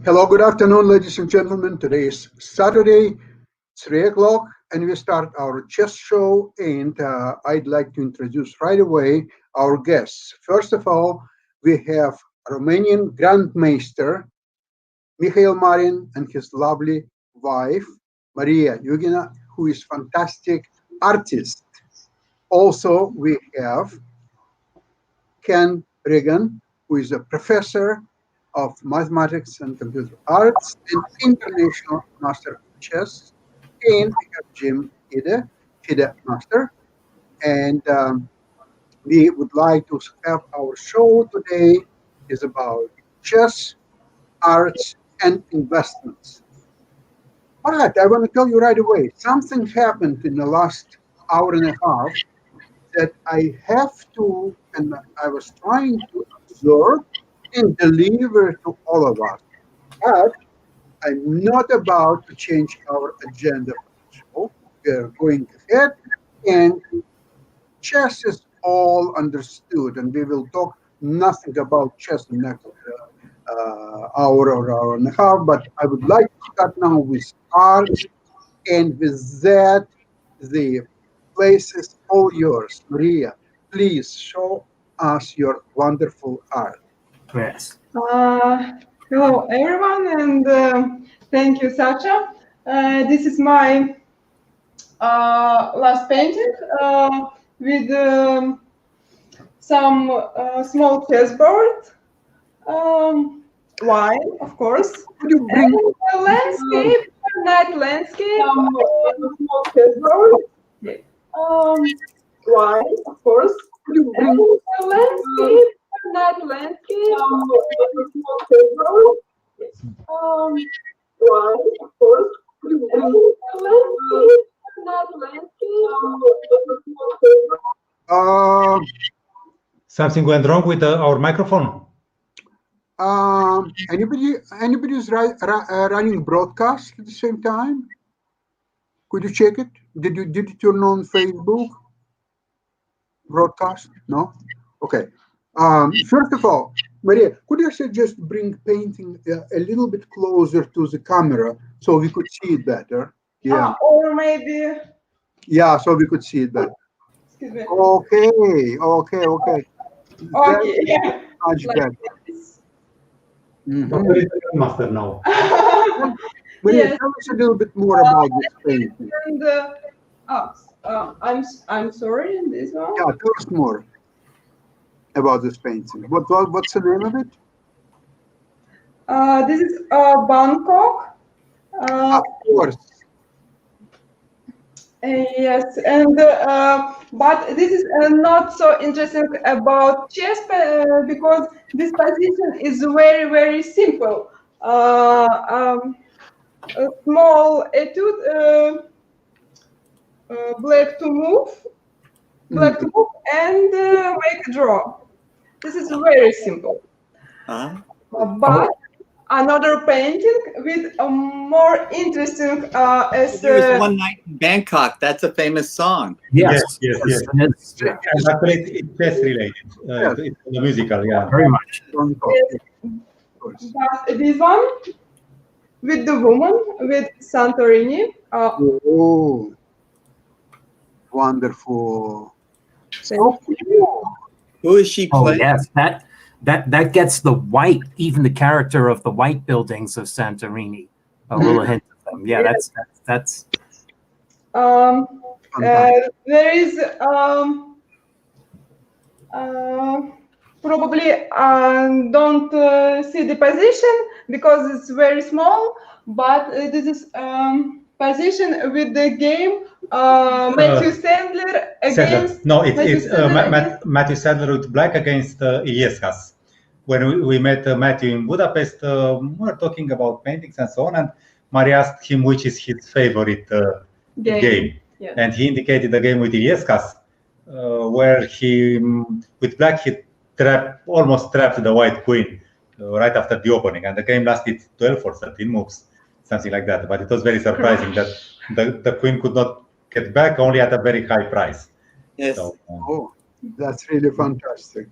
Hello, good afternoon, ladies and gentlemen. Today is Saturday, 3 o'clock, and we start our chess show. And I'd like to introduce right away our guests. First of all, we have Romanian Grandmaster Mihail Marin and his lovely wife, Maria Yugina, who is fantastic artist. Also, we have Ken Regan, who is a professor of mathematics and computer arts and international master of chess. And we have Jim Eade, FIDE master. And we would like to have our show today is about chess, arts, and investments. All right, I want to tell you right away, something happened in the last hour and a half that I have to, and I was trying to observe and deliver to all of us. But I'm not about to change our agenda for the show. We're going ahead, and chess is all understood, and we will talk nothing about chess in the next hour or hour and a half. But I would like to start now with art, and with that, the place is all yours. Maria, please show us your wonderful art. Yes. Hello, everyone, and thank you, Sacha. This is my last painting with some small chessboard, wine, of course, and a landscape, night landscape, small chessboard, wine, of course, and a landscape. Night landscape, of course, Something went wrong with our microphone? Anybody is running broadcast at the same time? Could you check it? Did you turn on Facebook broadcast? No? Okay. First of all, Maria, could you just bring painting a little bit closer to the camera so we could see it better? Yeah. Or maybe. Yeah, so we could see it better. Excuse me. Okay. Okay. Much better. Master now. Maria, Yes. tell us a little bit more about this painting. And I'm sorry, this one. Yeah, tell us more about this painting. What's the name of it? This is Bangkok. Of course. Yes, and but this is not so interesting about chess because this position is very, very simple. A small etude, black to move, and make a draw. This is very simple. But another painting with a more interesting There was One Night in Bangkok. That's a famous song. Yes. And actually, it's chess related. It's a musical, yeah. Very much. Yes. But this one with the woman with Santorini. Oh, wonderful. So cool. Who is she Oh playing? yes, that gets the white, even the character of the white buildings of Santorini. A little hint of them. Yeah, that's. There is probably don't see the position because it's very small, but this is position with the game Matthew Sandler against. No, it's Matthew Sandler with black against Iliescas. When we met Matthew in Budapest, we were talking about paintings and so on, and Maria asked him which is his favorite game. Yeah. And he indicated the game with Iliescas, where he, with black, he almost trapped the white queen right after the opening, and the game lasted 12 or 13 moves, something like that. But it was very surprising that the queen could not get back, only at a very high price. Yes. So, That's really fantastic.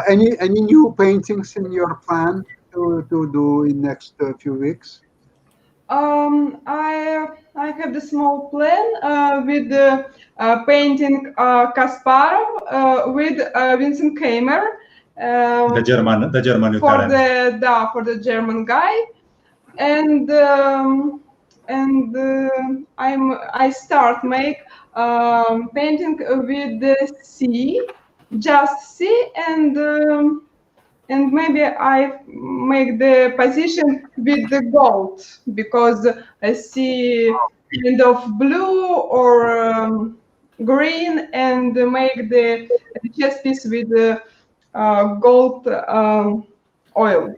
Any new paintings in your plan to do in next few weeks? I have the small plan with painting Kasparov with Vincent Kramer. The German for Italian. for the German guy, and I start make painting with the sea, just sea, and maybe I make the position with the gold, because I see kind of blue or green, and make the chess piece with the gold oil.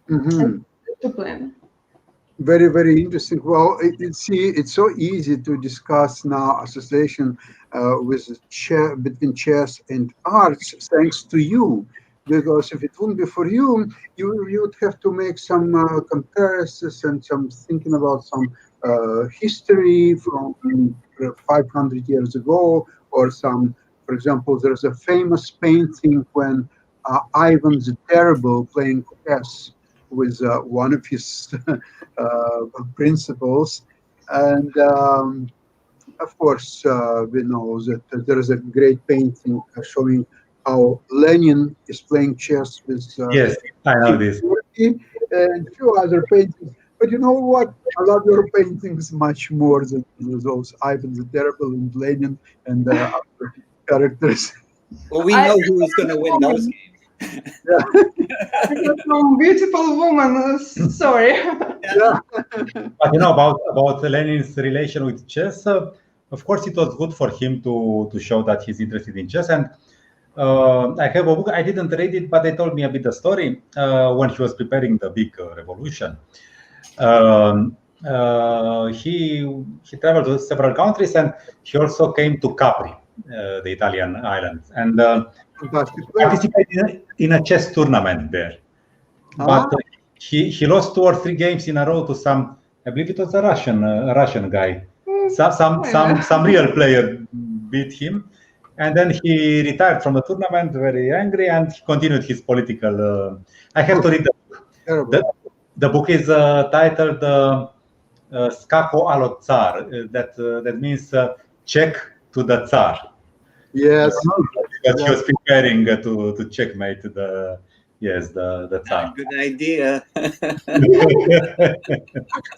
Mm-hmm. To plan. Very, very interesting. Well, it's so easy to discuss now association between chess and arts, thanks to you. Because if it wouldn't be for you, you would have to make some comparisons and some thinking about some history from 500 years ago, or some, for example, there's a famous painting when Ivan the Terrible playing chess with one of his principles, and of course we know that there is a great painting showing how Lenin is playing chess with Yes, I know this. and a few other paintings. But you know what? I love your paintings much more than those Ivan the Terrible and Lenin and other characters. Well, we know who is going to win those games. Some beautiful woman. Sorry. Yeah. But you know about Lenin's relation with chess. Of course, it was good for him to show that he's interested in chess. And I have a book. I didn't read it, but they told me a bit the story when he was preparing the big revolution. He traveled to several countries, and he also came to Capri, the Italian islands, and participated in a chess tournament there. But he lost 2 or 3 games in a row to some, I believe it was a Russian guy. Some real player beat him, and then he retired from the tournament very angry, and he continued his political. I have to read the book. The book is titled "Skako alo Tsar." That means check to the Tsar. Yes, because he was preparing to checkmate the Tsar. Good idea.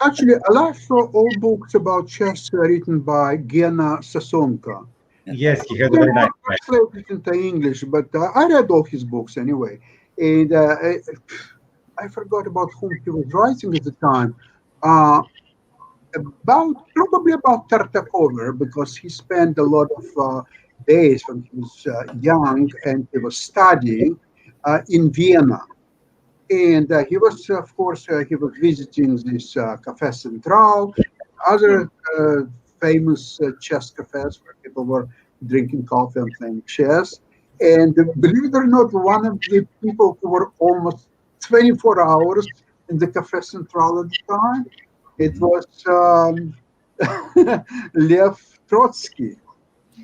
actually, I like all books about chess written by Gena Sasonka. Yes, he had a very nice. Translated into English, but I read all his books anyway, and I forgot about whom he was writing at the time. Probably about Tartakover, because he spent a lot of days when he was young and he was studying in Vienna. And he was, of course, he was visiting this Café Central, other famous chess cafes where people were drinking coffee and playing chess. And believe it or not, one of the people who were almost 24 hours in the Café Central at the time, it was Lev Trotsky.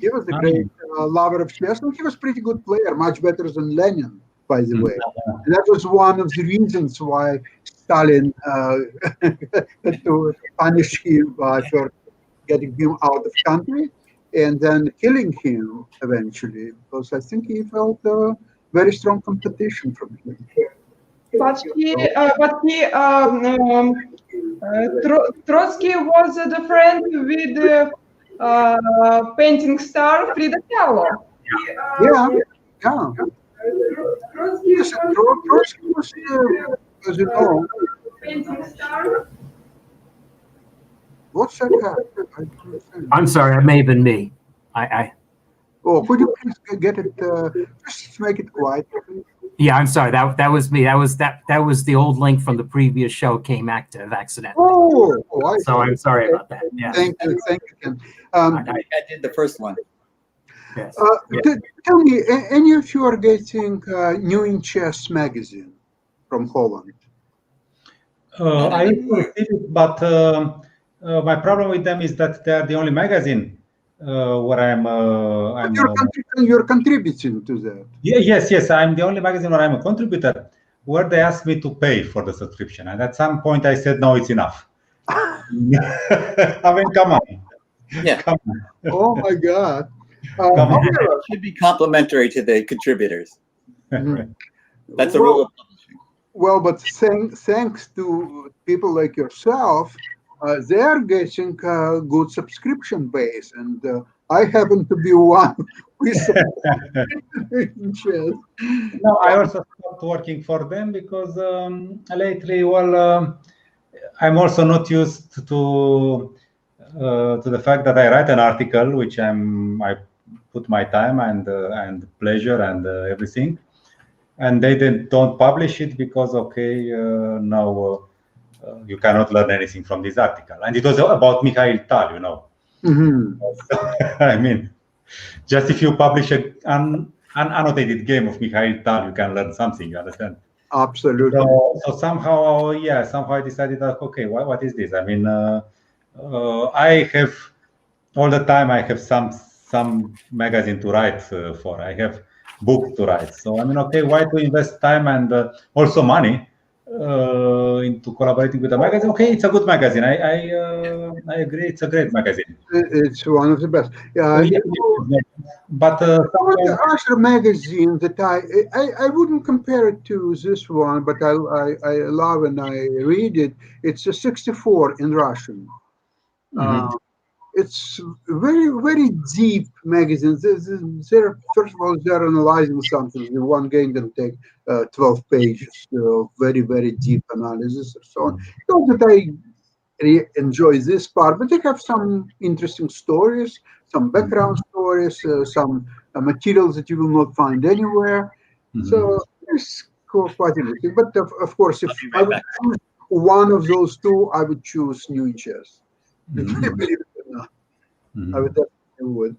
He was a great lover of chess, and he was a pretty good player, much better than Lenin, by the way. And that was one of the reasons why Stalin had to punish him by first getting him out of country and then killing him eventually, because I think he felt very strong competition from him. But Trotsky was the friend with painting star Frida Kahlo. Yeah. Trotsky was, as you know, painting star. What's that? I'm sorry, it may have been me. Oh, could you please get it? Just make it quiet. Yeah, I'm sorry. That was me. That was the old link from the previous show came active accidentally. So I'm sorry about that. Yeah. Thank you, Ken. I did the first one. Yes. Tell me, any of you are getting New in Chess magazine from Holland? I received it, but my problem with them is that they are the only magazine where I'm you're contributing to that. Yes. I'm the only magazine where I'm a contributor. where they asked me to pay for the subscription, and at some point I said, no, it's enough. I mean, come on. Yeah. Come on. Oh my God. Come on. However, It should be complimentary to the contributors. mhm. That's a rule of publishing. Well, but thanks to people like yourself, they are getting a good subscription base, and I happen to be one with subscription. No, I also stopped working for them because lately, I'm also not used to the fact that I write an article, which I put my time and pleasure and everything, and they don't publish it because now you cannot learn anything from this article, and it was about Mihail Tal, Mhm. I mean, just if you publish an annotated game of Mihail Tal, you can learn something. You understand? Absolutely. So somehow I decided that okay, what is this? I mean, I have all the time. I have some magazine to write for. I have books to write. So I mean, okay, why to invest time and also money into collaborating with a magazine? Okay, it's a good magazine. I agree. It's a great magazine. It's one of the best. But the Usher magazine that I wouldn't compare it to this one, but I love and I read it. It's a 64 in Russian. It's very deep magazine. They're first of all they're analyzing something. The one game can take 12 pages. Very deep analysis and so on. Not that I enjoy this part, but they have some interesting stories, some background stories, some materials that you will not find anywhere. So it's quite interesting. But of course, if I would choose one of those two, I would choose New Chess. Believe it or not, I would definitely would.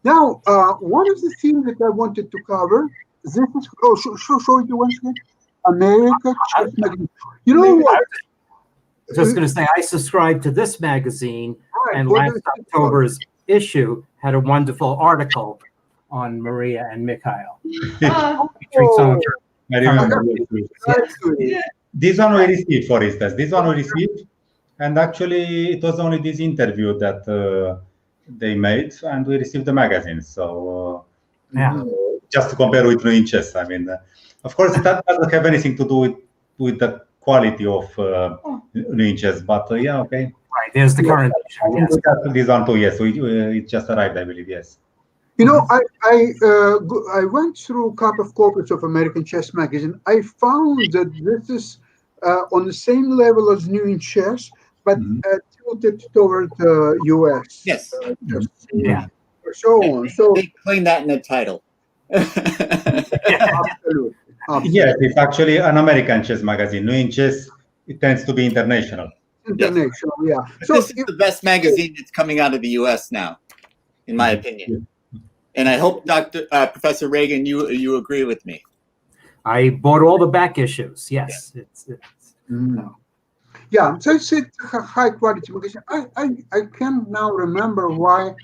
Now, one of the things that I wanted to cover, this is show you once again, America Chess Magazine. You know what? Just going to say, I subscribed to this magazine, Right. and What last does it October's issue had a wonderful article on Maria and Mikhail. Featuring some of her- I remember. That's good. This one we received, for instance. This one we received, and actually it was only this interview that they made, and we received the magazine. So just to compare with New Chess, I mean, of course, that doesn't have anything to do with the quality of New Chess, but yeah, okay. Right, there's the current issue. Yes. This one too, yes. It just arrived, I believe, yes. You know, I went through a couple of copies of American Chess Magazine. I found that this is on the same level as New Chess, but tilted toward the U.S. Yes. Yeah. So on. So They claim that in the title. absolutely. Yes, it's actually an American chess magazine. New Chess, it tends to be international. International, yeah. But So this is the best magazine that's coming out of the U.S. now, in my opinion. And I hope, Professor Regan, you agree with me. I bought all the back issues. Yes. yeah, so it's a high quality magazine. I can't now remember why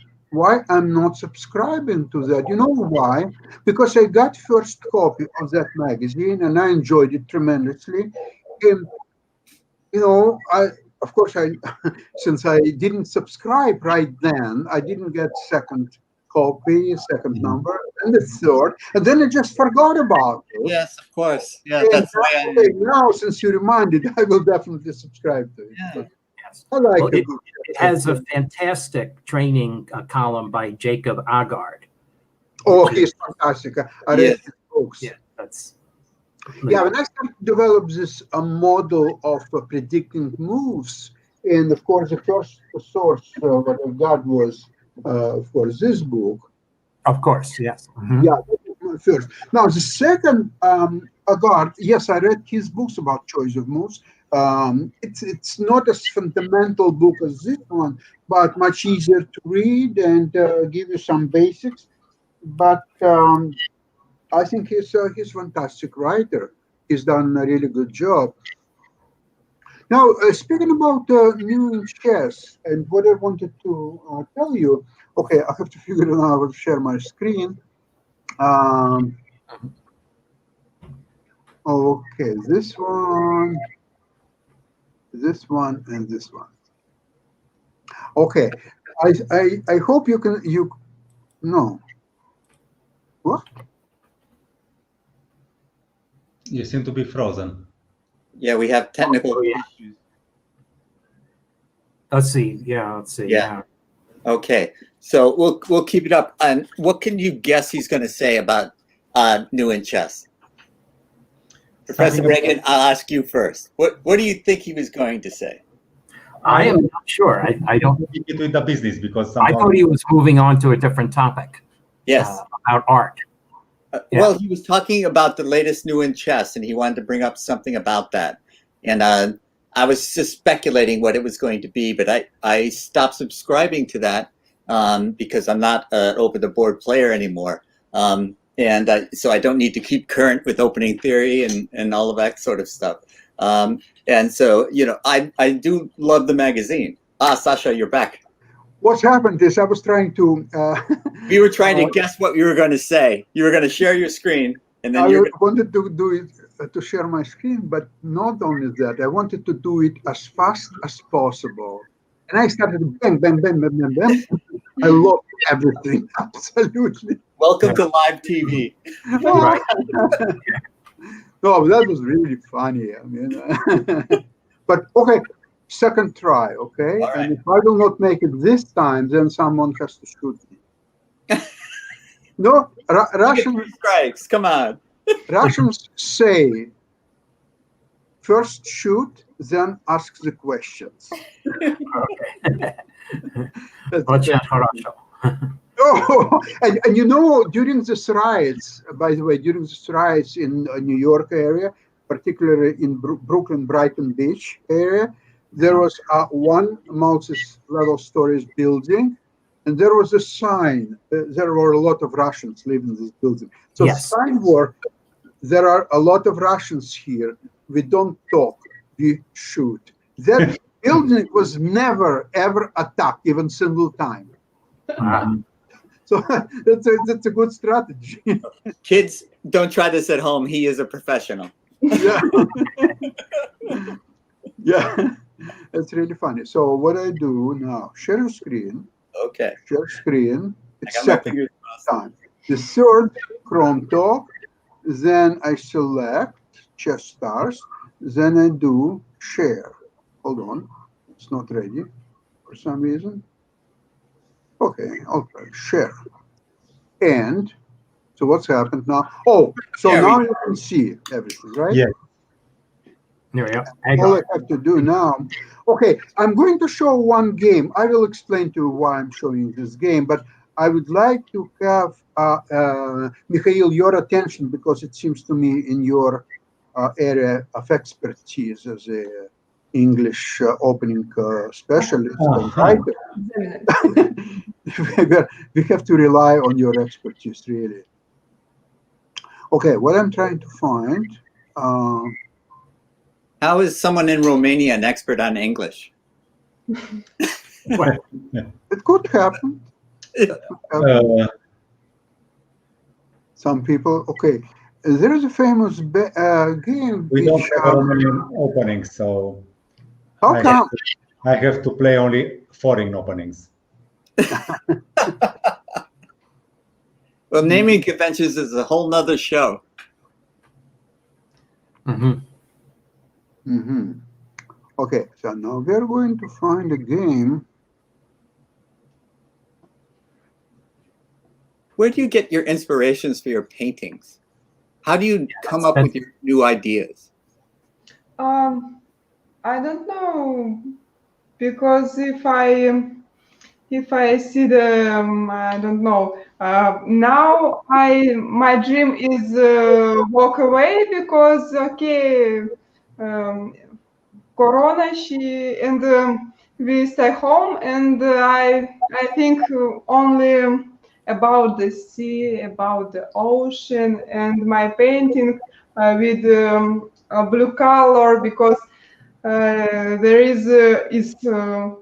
I'm not subscribing to that. You know why? Because I got first copy of that magazine and I enjoyed it tremendously. And, you know, of course since I didn't subscribe right then, I didn't get second copy, second number, and the third, and then I just forgot about it. Yes, of course. Yeah, And that's why now, since you reminded, I will definitely subscribe to it. Yeah. Yes. I like Well, it. it has a fantastic training column by Jacob Agard. Oh, he's fantastic. I read his books. Yeah, that's. Yeah, when I started to develop this model of predicting moves, and of course, the first source what I got was, of course, this book. Of course, yes. Yeah, first. Now, the second, Agard, yes, I read his books about choice of moves. It's not as fundamental book as this one, but much easier to read and give you some basics. But I think he's a fantastic writer. He's done a really good job. Now, speaking about new chess and what I wanted to tell you, okay, I have to figure out how to share my screen. Okay, this one, and this one. Okay, I hope you can no. What? You seem to be frozen. Yeah, we have technical yeah. issues. Let's see. Yeah, let's see. Yeah. Okay, so we'll keep it up. And what can you guess he's going to say about new in chess? Professor Regan, I'll ask you first. What do you think he was going to say? I am not sure. I don't. It with the business because I thought he was moving on to a different topic. Yes. About art. Yeah. Well, he was talking about the latest new in chess, and he wanted to bring up something about that. And I was just speculating what it was going to be, but I stopped subscribing to that because I'm not an over-the-board player anymore. And so I don't need to keep current with opening theory and all of that sort of stuff. And so, you know, I do love the magazine. Sasha, you're back. What's happened is I was trying to... we were trying to guess what you were going to say. You were going to share your screen, and then I wanted to do it, to share my screen, but not only that, I wanted to do it as fast as possible. And I started bang, bang, bang, bang, bang, bang. I love everything, absolutely. Welcome to live TV. Right. No, that was really funny. I mean, but okay, second try, okay? All right. And if I will not make it this time, then someone has to shoot me. No, Russians. Strikes, come on. Russians say, first shoot, then ask the questions. Oh, and you know, during these riots, by the way, during these riots in New York area, particularly in Brooklyn, Brighton Beach area, there was one multi-level stories building, and there was a sign. There were a lot of Russians living in this building. So yes. The sign was, there are a lot of Russians here. We don't talk, we shoot. That building was never, ever attacked, even single time. So that's a good strategy. Kids, don't try this at home. He is a professional. Yeah. Yeah, that's really funny. So what I do now, share screen. Okay. Share screen. It's I got my second fingers crossed. time. The third Chrome Talk. Then I select Chess Stars. Then I do share. Hold on. It's not ready for some reason. Okay, I'll try share. And so what's happened now? Oh, so now you can see everything, right? Yeah. There we go. All I have to do now. Okay, I'm going to show one game. I will explain to you why I'm showing this game, but I would like to have, Mihail, your attention, because it seems to me in your area of expertise as a English opening specialist and writer. We have to rely on your expertise, really. Okay, what I'm trying to find. How is someone in Romania an expert on English? It could happen. Some people, okay. There is a famous game. We don't have Romanian openings, so how come? I have to play only foreign openings. Well, naming conventions is a whole nother show. Okay, so now we're going to find a game. Where do you get your inspirations for your paintings? How do you come up with your new ideas? I don't know, because if I see the I don't know. Now my dream is walk away because Corona and we stay home, and I think only about the sea, about the ocean, and my painting with a blue color, because there is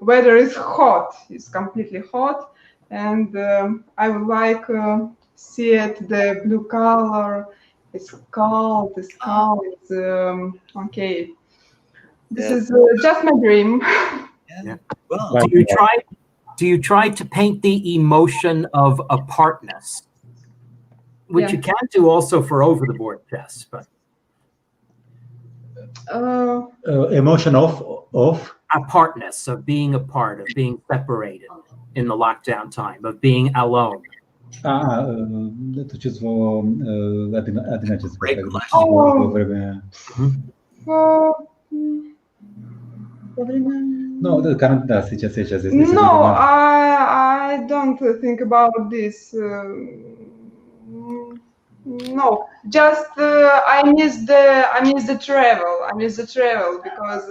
weather is hot, it's completely hot, and I would like see it the blue color skull. The skull is okay. This is just my dream. Yeah. Well, Do you try to paint the emotion of apartness, which you can do also for over-the-board chess, but emotion of apartness, of being apart, of being separated in the lockdown time, of being alone. To for great question. No, the current No, I don't think about this. No, just I miss the travel. I miss the travel because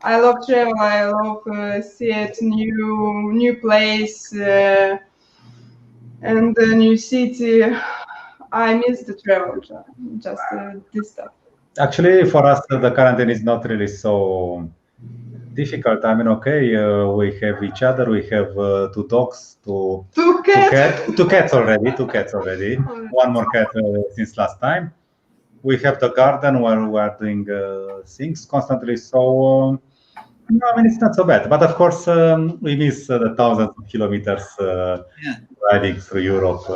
I love travel. I love see it new place and the new city. I miss the travel. Just this stuff. Actually, for us, the quarantine is not really so difficult. I mean, okay, we have each other. We have two dogs, two cats already. One more cat since last time. We have the garden where we are doing things constantly. So, no, I mean, it's not so bad. But of course, we miss the thousands of kilometers riding through Europe.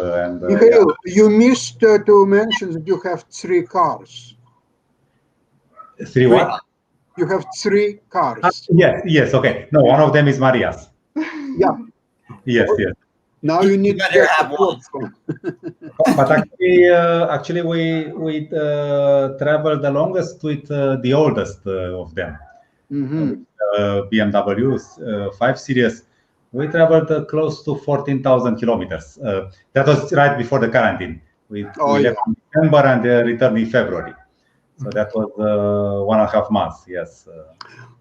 Mihail, you missed to mention that you have 3 cars. 3 what? You have 3 cars. Yes. Okay. No, one of them is Maria's. Yeah. Yes. Now you need better have one. But actually, we travel the longest with the oldest of them. BMWs 5 Series. We traveled close to 14,000 kilometers. That was right before the quarantine. We left in December and returned in February. So that was 1.5 months. Yes.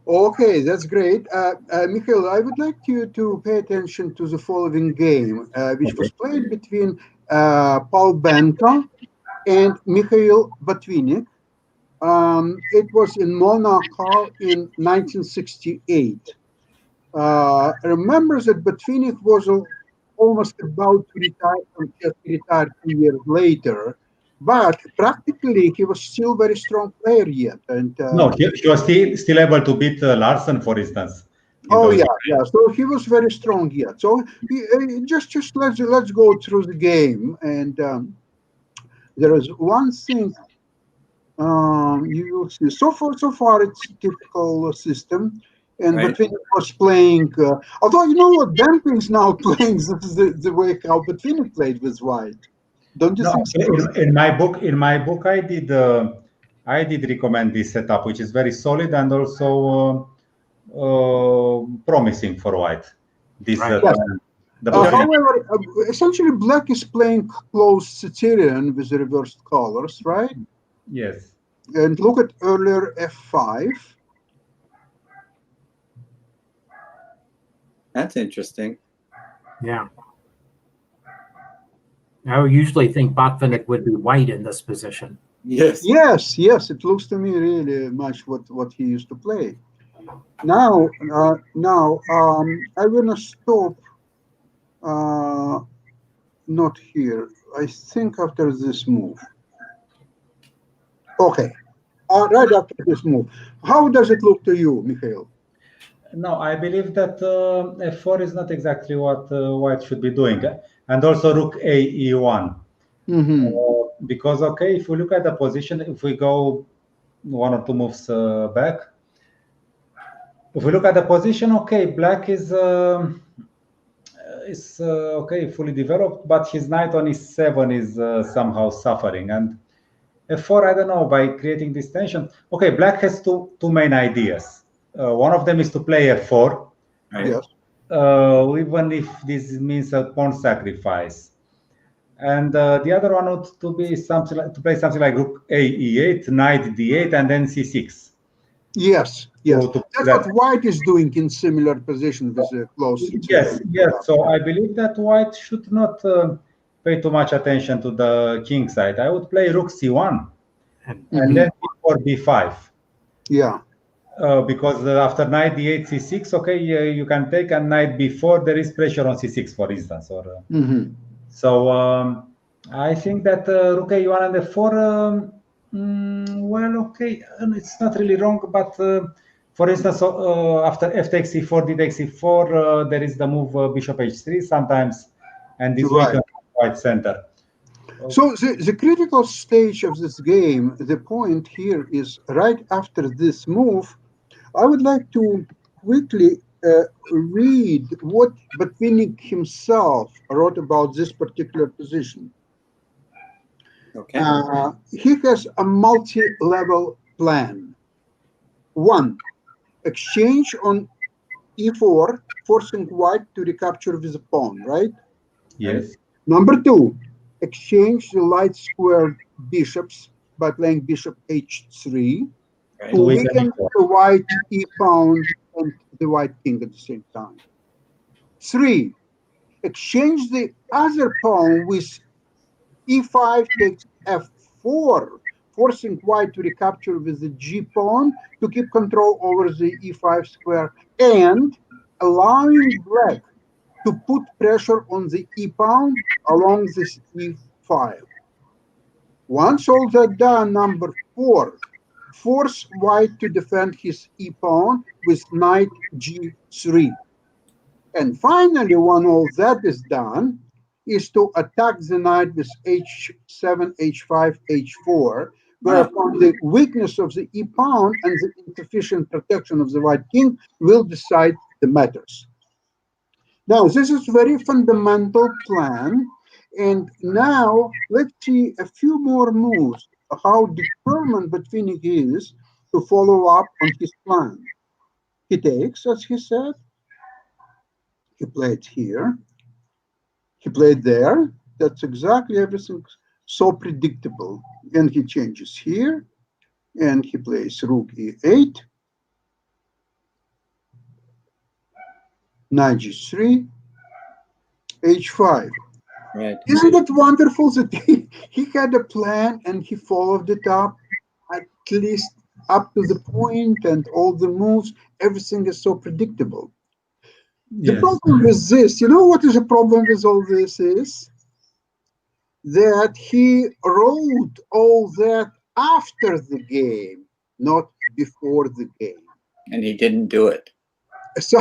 Okay, that's great. Mihail, I would like you to pay attention to the following game, which was played between Paul Bento and Mihail Botvinnik. It was in Monaco in 1968. Remember that Botvinnik was almost about to retire from chess. He retired 2 years later. But practically, he was still very strong player yet. And no, he was still able to beat Larsen, for instance. Oh yeah. So he was very strong yet. So just let's go through the game. And there is one thing you will see. So far, it's a typical system. And Botvinnik was playing. Although you know what, Bento is now playing the way how Botvinnik played with white. Don't you think so? In my book, I did recommend this setup, which is very solid and also promising for white. This, however, essentially, black is playing close Sicilian with the reversed colors, right? Yes. And look at earlier F5. That's interesting. Yeah. I would usually think Botvinnik would be white in this position. Yes. It looks to me really much what he used to play. Now, I'm gonna stop. Not here. I think after this move. Okay. Right after this move. How does it look to you, Mihail? No, I believe that F4 is not exactly what white should be doing. And also rook A, E1. Because, okay, if we look at the position, if we go 1 or 2 moves back, if we look at the position, okay, black is okay, fully developed, but his knight on E7 is somehow suffering. And F4, I don't know, by creating this tension. Okay, black has two main ideas. One of them is to play F4. Yes. Even if this means a pawn sacrifice, and the other one would to play something like rook A, E8, knight D8, and then C6. Yes. That's what white is doing in similar position with a close. Yes. So I believe that white should not pay too much attention to the king side. I would play rook C1 and then before B5. Yeah. Because after knight D8, C6, okay, you can take a knight B4. There is pressure on C6, for instance. Or so I think that rook a1 and f4, well, okay, it's not really wrong, but for instance, after f takes e4, d takes e4, there is the move bishop h3 sometimes, and this weakens white center. So the critical stage of this game, the point here is right after this move, I would like to quickly read what Botvinnik himself wrote about this particular position. Okay. He has a multi-level plan. 1, exchange on e4, forcing white to recapture with a pawn, right? Yes. Number 2, exchange the light squared bishops by playing bishop h3 Right. to weaken the white e-pawn and the white king at the same time. 3, exchange the other pawn with e5 takes f4, forcing white to recapture with the g pawn to keep control over the e5 square and allowing black to put pressure on the e-pawn along this e5. Once all that done, number 4, force white to defend his e-pawn with knight g3. And finally, when all that is done, is to attack the knight with h7, h5, h4, whereupon the weakness of the e-pawn and the insufficient protection of the white king will decide the matters. Now, this is very fundamental plan. And now let's see a few more moves, how determined Botvinnik is to follow up on his plan. He takes, as he said, he played here, he played there. That's exactly everything so predictable. And he changes here, and he plays rook e8, knight g3, h5. Right. Isn't it wonderful that he had a plan and he followed it up, at least up to the point, and all the moves, everything is so predictable. The problem with this, you know what is the problem with all this is? That he wrote all that after the game, not before the game. And he didn't do it. So,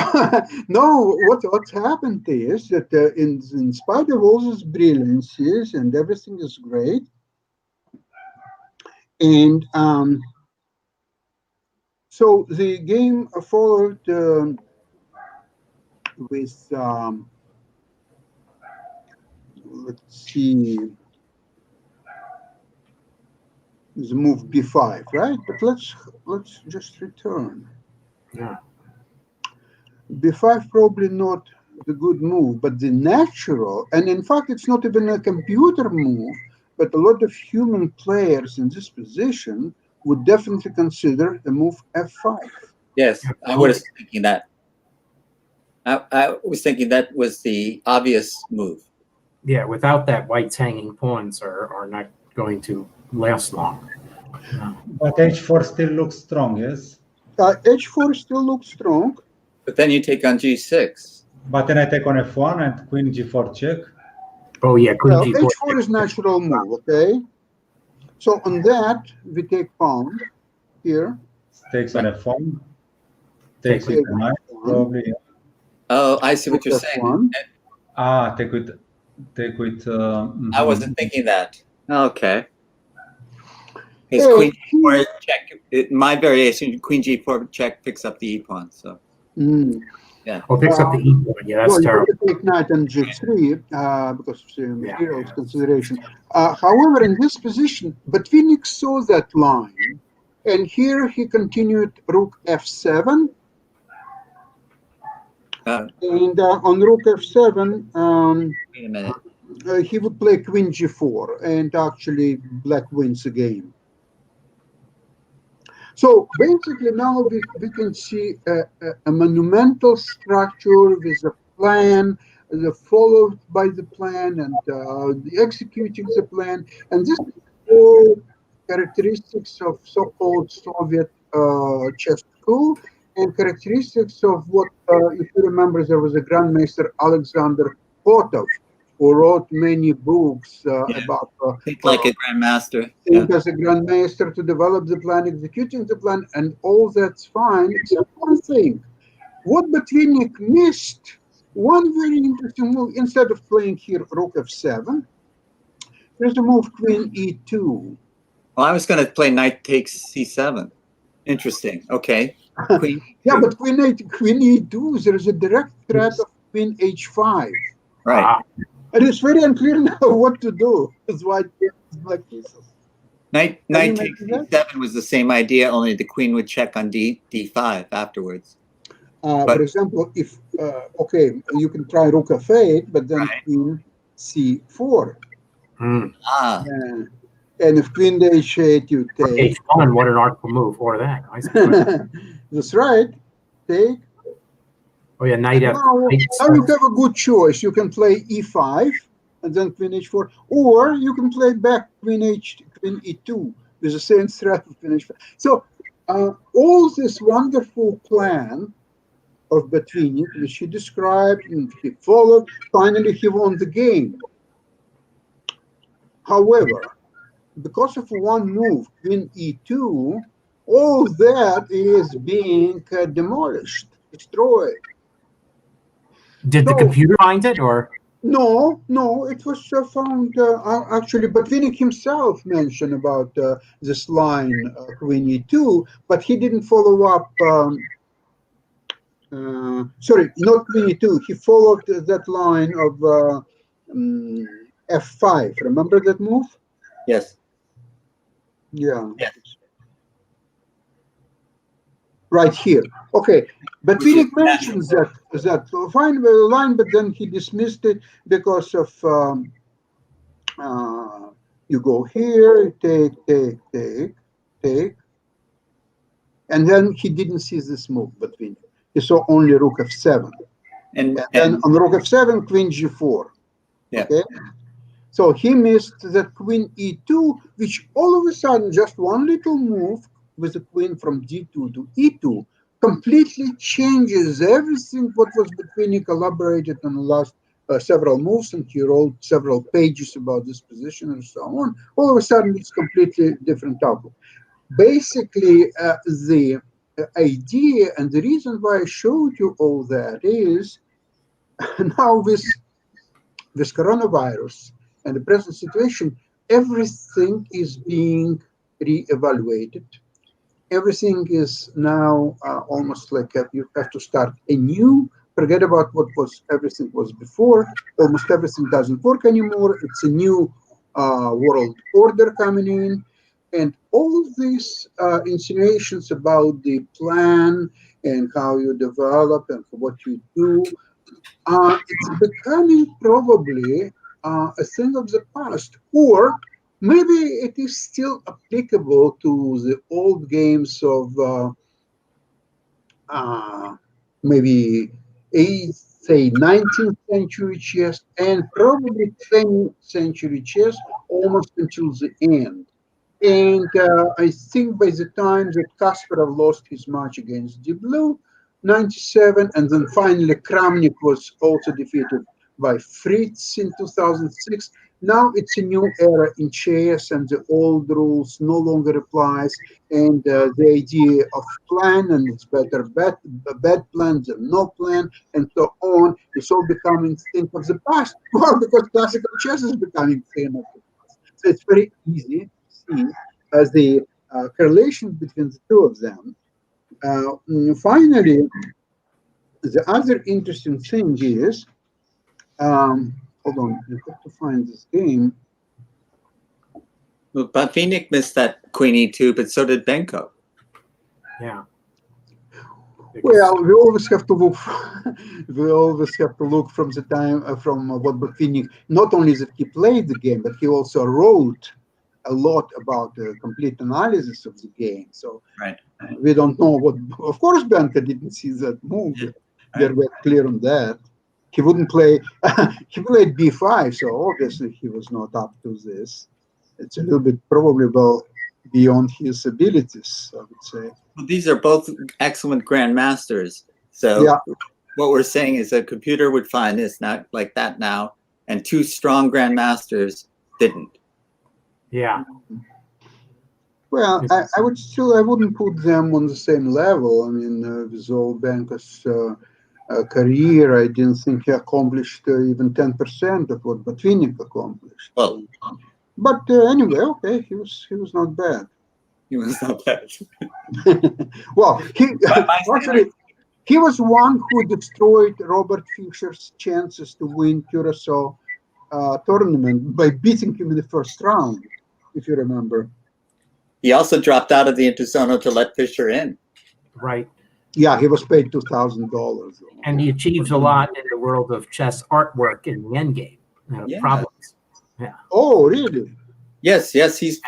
no, what's happened is that in spite of all these brilliancies and everything is great, and so the game followed with, let's see, the move b5, right? But let's just return. Yeah. b5 probably not the good move, but the natural, and in fact, it's not even a computer move, but a lot of human players in this position would definitely consider the move f5. Yes, I was thinking that. I was thinking that was the obvious move. Yeah, without that, white's hanging pawns are not going to last long. No. But h4 still looks strong, yes? h4 still looks strong. But then you take on g6. But then I take on f1 and queen g4 check. Oh, yeah, queen g4. h4 is natural move, okay? So on that, we take pawn here. Takes on f1. Takes with the knight, probably. Yeah. Oh, I see what you're saying. Take with. I wasn't thinking that. Okay. His queen g4 check. My variation, queen g4 check picks up the e pawn. So. Yeah. Oh, picks up the e pawn. Yeah, that's terrible. You take knight on g3 because of material consideration. However, in this position, Botvinnik saw that line, and here he continued rook f7. And on rook f7, wait a minute. He would play queen g4, and actually black wins the game. So basically now we can see a monumental structure with a plan, followed by the plan, and the executing the plan. And this is all characteristics of so-called Soviet chess school, and characteristics of what, if you remember, there was a Grandmaster Alexander Potov, who wrote many books Yeah. about Think like a grandmaster. think as a grandmaster to develop the plan, executing the plan, and all that's fine, except one thing. What Botvinnik missed, one very interesting move, instead of playing here rook f7, there's a move queen e2. Well, I was going to play knight takes c7. Interesting. Okay. Queen. Yeah, but queen e2, there is a direct threat of queen h5. Right. And it's very unclear now what to do with white black pieces. Knight Can you takes imagine c7 was the same idea, only the queen would check on d5 afterwards. For example, if, okay, you can try rook f8, but then Right. queen c4. Ah, And if queen to h8, you take. H1, what an artful move, or that. I see. That's right. Take. Oh yeah, knight f. Now you have a good choice. You can play e5 and then queen h4, or you can play back queen e2 with the same threat of queen h5. So all this wonderful plan of Botvinnik, which he described and he followed, finally he won the game. However, because of one move, queen e2, all that is being demolished, destroyed. Did the computer find it, or? No, it was found, actually, Botvinnik himself mentioned about this line, queen e2, but he didn't follow up, sorry, not queen e2, he followed that line of f5. Remember that move? yes. Yeah. Yes. Right here. Okay. But Which is Botvinnik mentions that fine line, but then he dismissed it because of you go here, take, and then he didn't see this move, Botvinnik. He saw only rook f7. And then on rook f7, queen g4. Yeah. Okay. So he missed that queen e2, which all of a sudden, just one little move with the queen from d2 to e2 completely changes everything what was Botvinnik elaborated on the last several moves, and he wrote several pages about this position and so on. All of a sudden, it's completely different outlook. Basically, the idea and the reason why I showed you all that is now with coronavirus and the present situation, everything is being re-evaluated. Everything is now almost like you have to start anew. Forget about what was everything was before. Almost everything doesn't work anymore. It's a new world order coming in. And all these insinuations about the plan and how you develop and what you do, it's becoming probably a thing of the past, or maybe it is still applicable to the old games of maybe 19th century chess and probably 20th century chess almost until the end. And I think by the time that Kasparov lost his match against Deep Blue, 97, and then finally Kramnik was also defeated by Fritz in 2006. Now it's a new era in chess, and the old rules no longer applies, and the idea of plan and it's better bad plan than no plan, and so on, is all becoming thing of the past. Well, because classical chess is becoming thing of the past. So it's very easy to see as the correlation between the two of them. Finally, the other interesting thing is, hold on, you have to find this game. Well, Botvinnik missed that queen e2, but so did Benko. Yeah. Well, we always have to look. We always have to look from the time from what Botvinnik. Not only that he played the game, but he also wrote a lot about the complete analysis of the game. So Right. We don't know what. Of course, Benko didn't see that move. Yeah. They're very clear on that. He wouldn't play. He played b5, so obviously he was not up to this. It's a little bit probably beyond his abilities, I would say. Well, these are both excellent grandmasters. So Yeah. what we're saying is a computer would find this not like that now, and two strong grandmasters didn't. Yeah. Well, I wouldn't put them on the same level. I mean, with Zolbanka's career, I didn't think he accomplished even 10% of what Botvinnik accomplished. Well, but anyway, okay, he was not bad. he was not bad. Well, actually, he was one who destroyed Robert Fischer's chances to win Curacao tournament by beating him in the first round, if you remember. He also dropped out of the Interzonal to let Fischer in. Right. Yeah, he was paid $2,000. And he achieves a lot in the world of chess artwork in the endgame. Yeah. Problems. Yeah. Oh, really? Yes, he's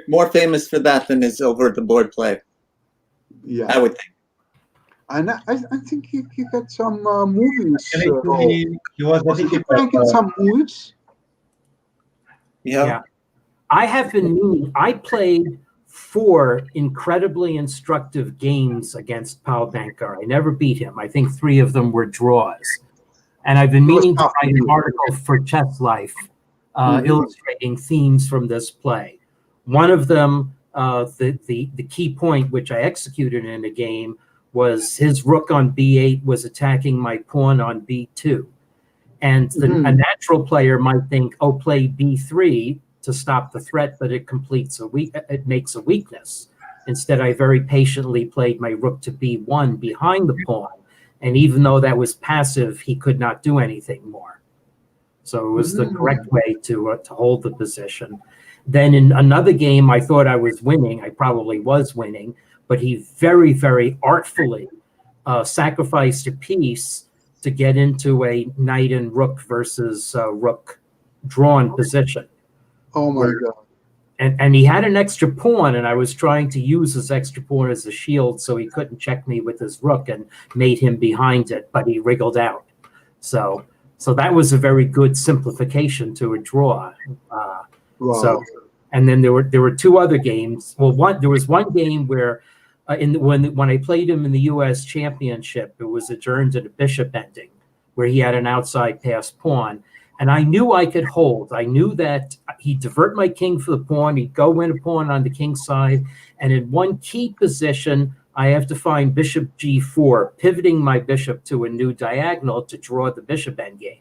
more famous for that than his over the board play. Yeah, I would think. And I think he had some movies. He was he playing in some movies? Yeah. I have been meaning. I played 4 incredibly instructive games against Paul Bankar. I never beat him. I think 3 of them were draws. And I've been meaning to write an article for Chess Life illustrating themes from this play. One of them, the key point which I executed in a game was his rook on b8 was attacking my pawn on b2. And a natural player might think, oh, play b3 to stop the threat, but it makes a weakness. Instead, I very patiently played my rook to b1 behind the pawn. And even though that was passive, he could not do anything more. So it was the correct way to hold the position. Then in another game, I thought I was winning. I probably was winning, but he very, very artfully sacrificed a piece to get into a knight and rook versus rook drawn position. Oh my God. And he had an extra pawn, and I was trying to use his extra pawn as a shield so he couldn't check me with his rook and made him behind it, but he wriggled out. So that was a very good simplification to a draw. Wow. And then there were 2 other games. Well, there was one game where when I played him in the U.S. Championship, it was adjourned at a bishop ending where he had an outside pass pawn. And I knew I could hold. I knew that he'd divert my king for the pawn. He'd go in a pawn on the king's side. And in one key position, I have to find bishop g4, pivoting my bishop to a new diagonal to draw the bishop endgame.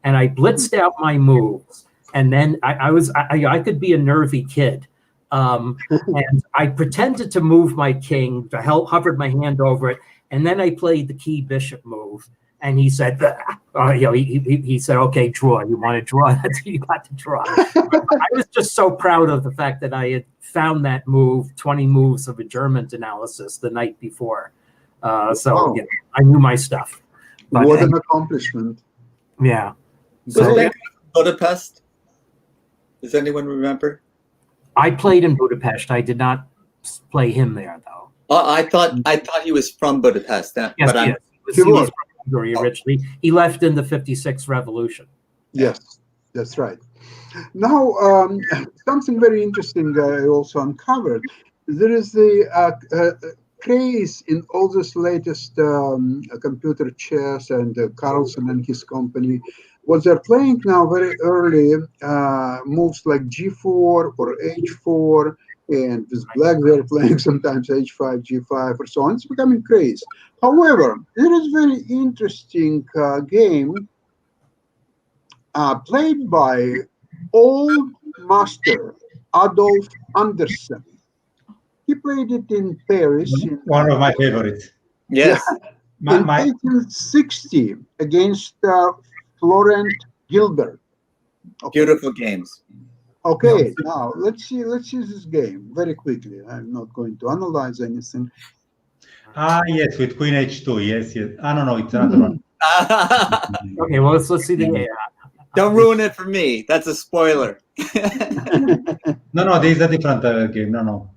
And I blitzed out my moves. And then I could be a nervy kid. And I pretended to move my king, hovered my hand over it. And then I played the key bishop move. And he said, he said, okay, draw. You want to draw? That's you got to draw. I was just so proud of the fact that I had found that move, 20 moves of adjournment analysis the night before. I knew my stuff. But, what an accomplishment. Yeah. So, Budapest? Does anyone remember? I played in Budapest. I did not play him there, though. I thought he was from Budapest. Yes, but he was from Hungary originally. He left in the 56 revolution. Yes, that's right. Now, something very interesting I also uncovered. There is the craze in all this latest computer chess and Carlsen and his company. What they're playing now very early moves like g4 or h4, and with black they're playing sometimes h5, g5, or so on. It's becoming crazy. However, there is a very interesting game played by old master Adolf Andersen. He played it in Paris. One of my favorites. Yes. In 1860 against Florent Gilbert. Okay. Beautiful games. Okay, now let's see this game very quickly. I'm not going to analyze anything. Yes, with Queen H2. Yes. No, it's another one. Okay, well let's see the game. Don't ruin it for me. That's a spoiler. No, there is a different game. No.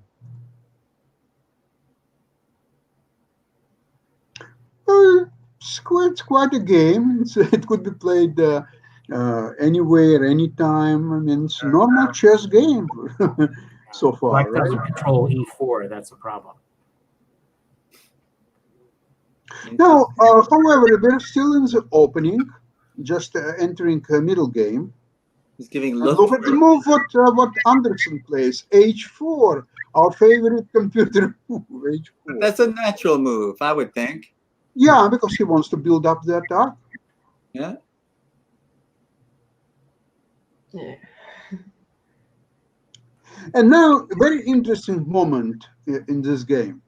It's quite a game. It could be played anywhere, anytime. I mean, it's a normal chess game so far. Black doesn't right? control e4. That's a problem. Now, however, they're still in the opening. just entering middle game. He's giving And look. look at the move what Anderson plays, H4, our favorite computer move, H4. That's a natural move, I would think. Yeah, because he wants to build up the attack. Yeah. Yeah. And now, a very interesting moment in this game.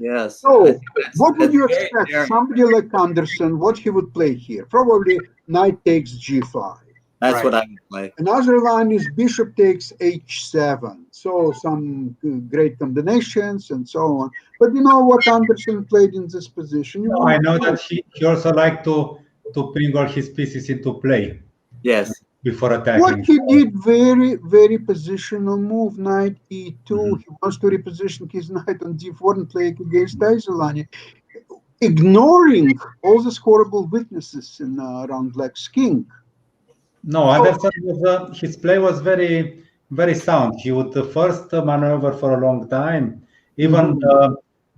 Yes. So, what would that's you very expect? daring. Somebody like Anderson, what he would play here? Probably knight takes G5. That's Right. what I would play. Another line is bishop takes H7. So some great combinations and so on. But you know what Anderson played in this position? You No, won't I know know. that he also liked to bring all his pieces into play Yes. before What attacking. he did, very, very positional move, knight E2. Mhm. He wants to reposition his knight on D4 and play against Isolani, ignoring all these horrible weaknesses in around Black's king. No, Anderson was his play was very sound. He would first maneuver for a long time, even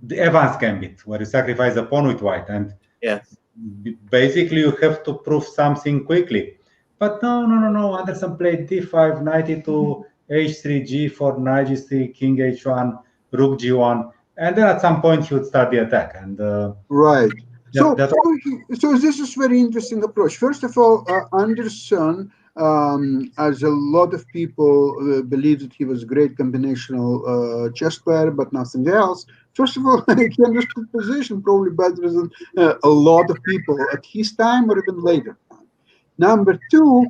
the Evans gambit, where you sacrifice a pawn with white, and Yes. basically you have to prove something quickly. But no. Anderson played D5, knight E2, H3, G4, knight G3, king H1, rook G1, and then at some point he would start the attack. And Right. So, that so this is very interesting approach. First of all, Anderson, as a lot of people believe that he was a great combinational chess player, but nothing else. First of all, he understood position probably better than a lot of people at his time or even later. Number two,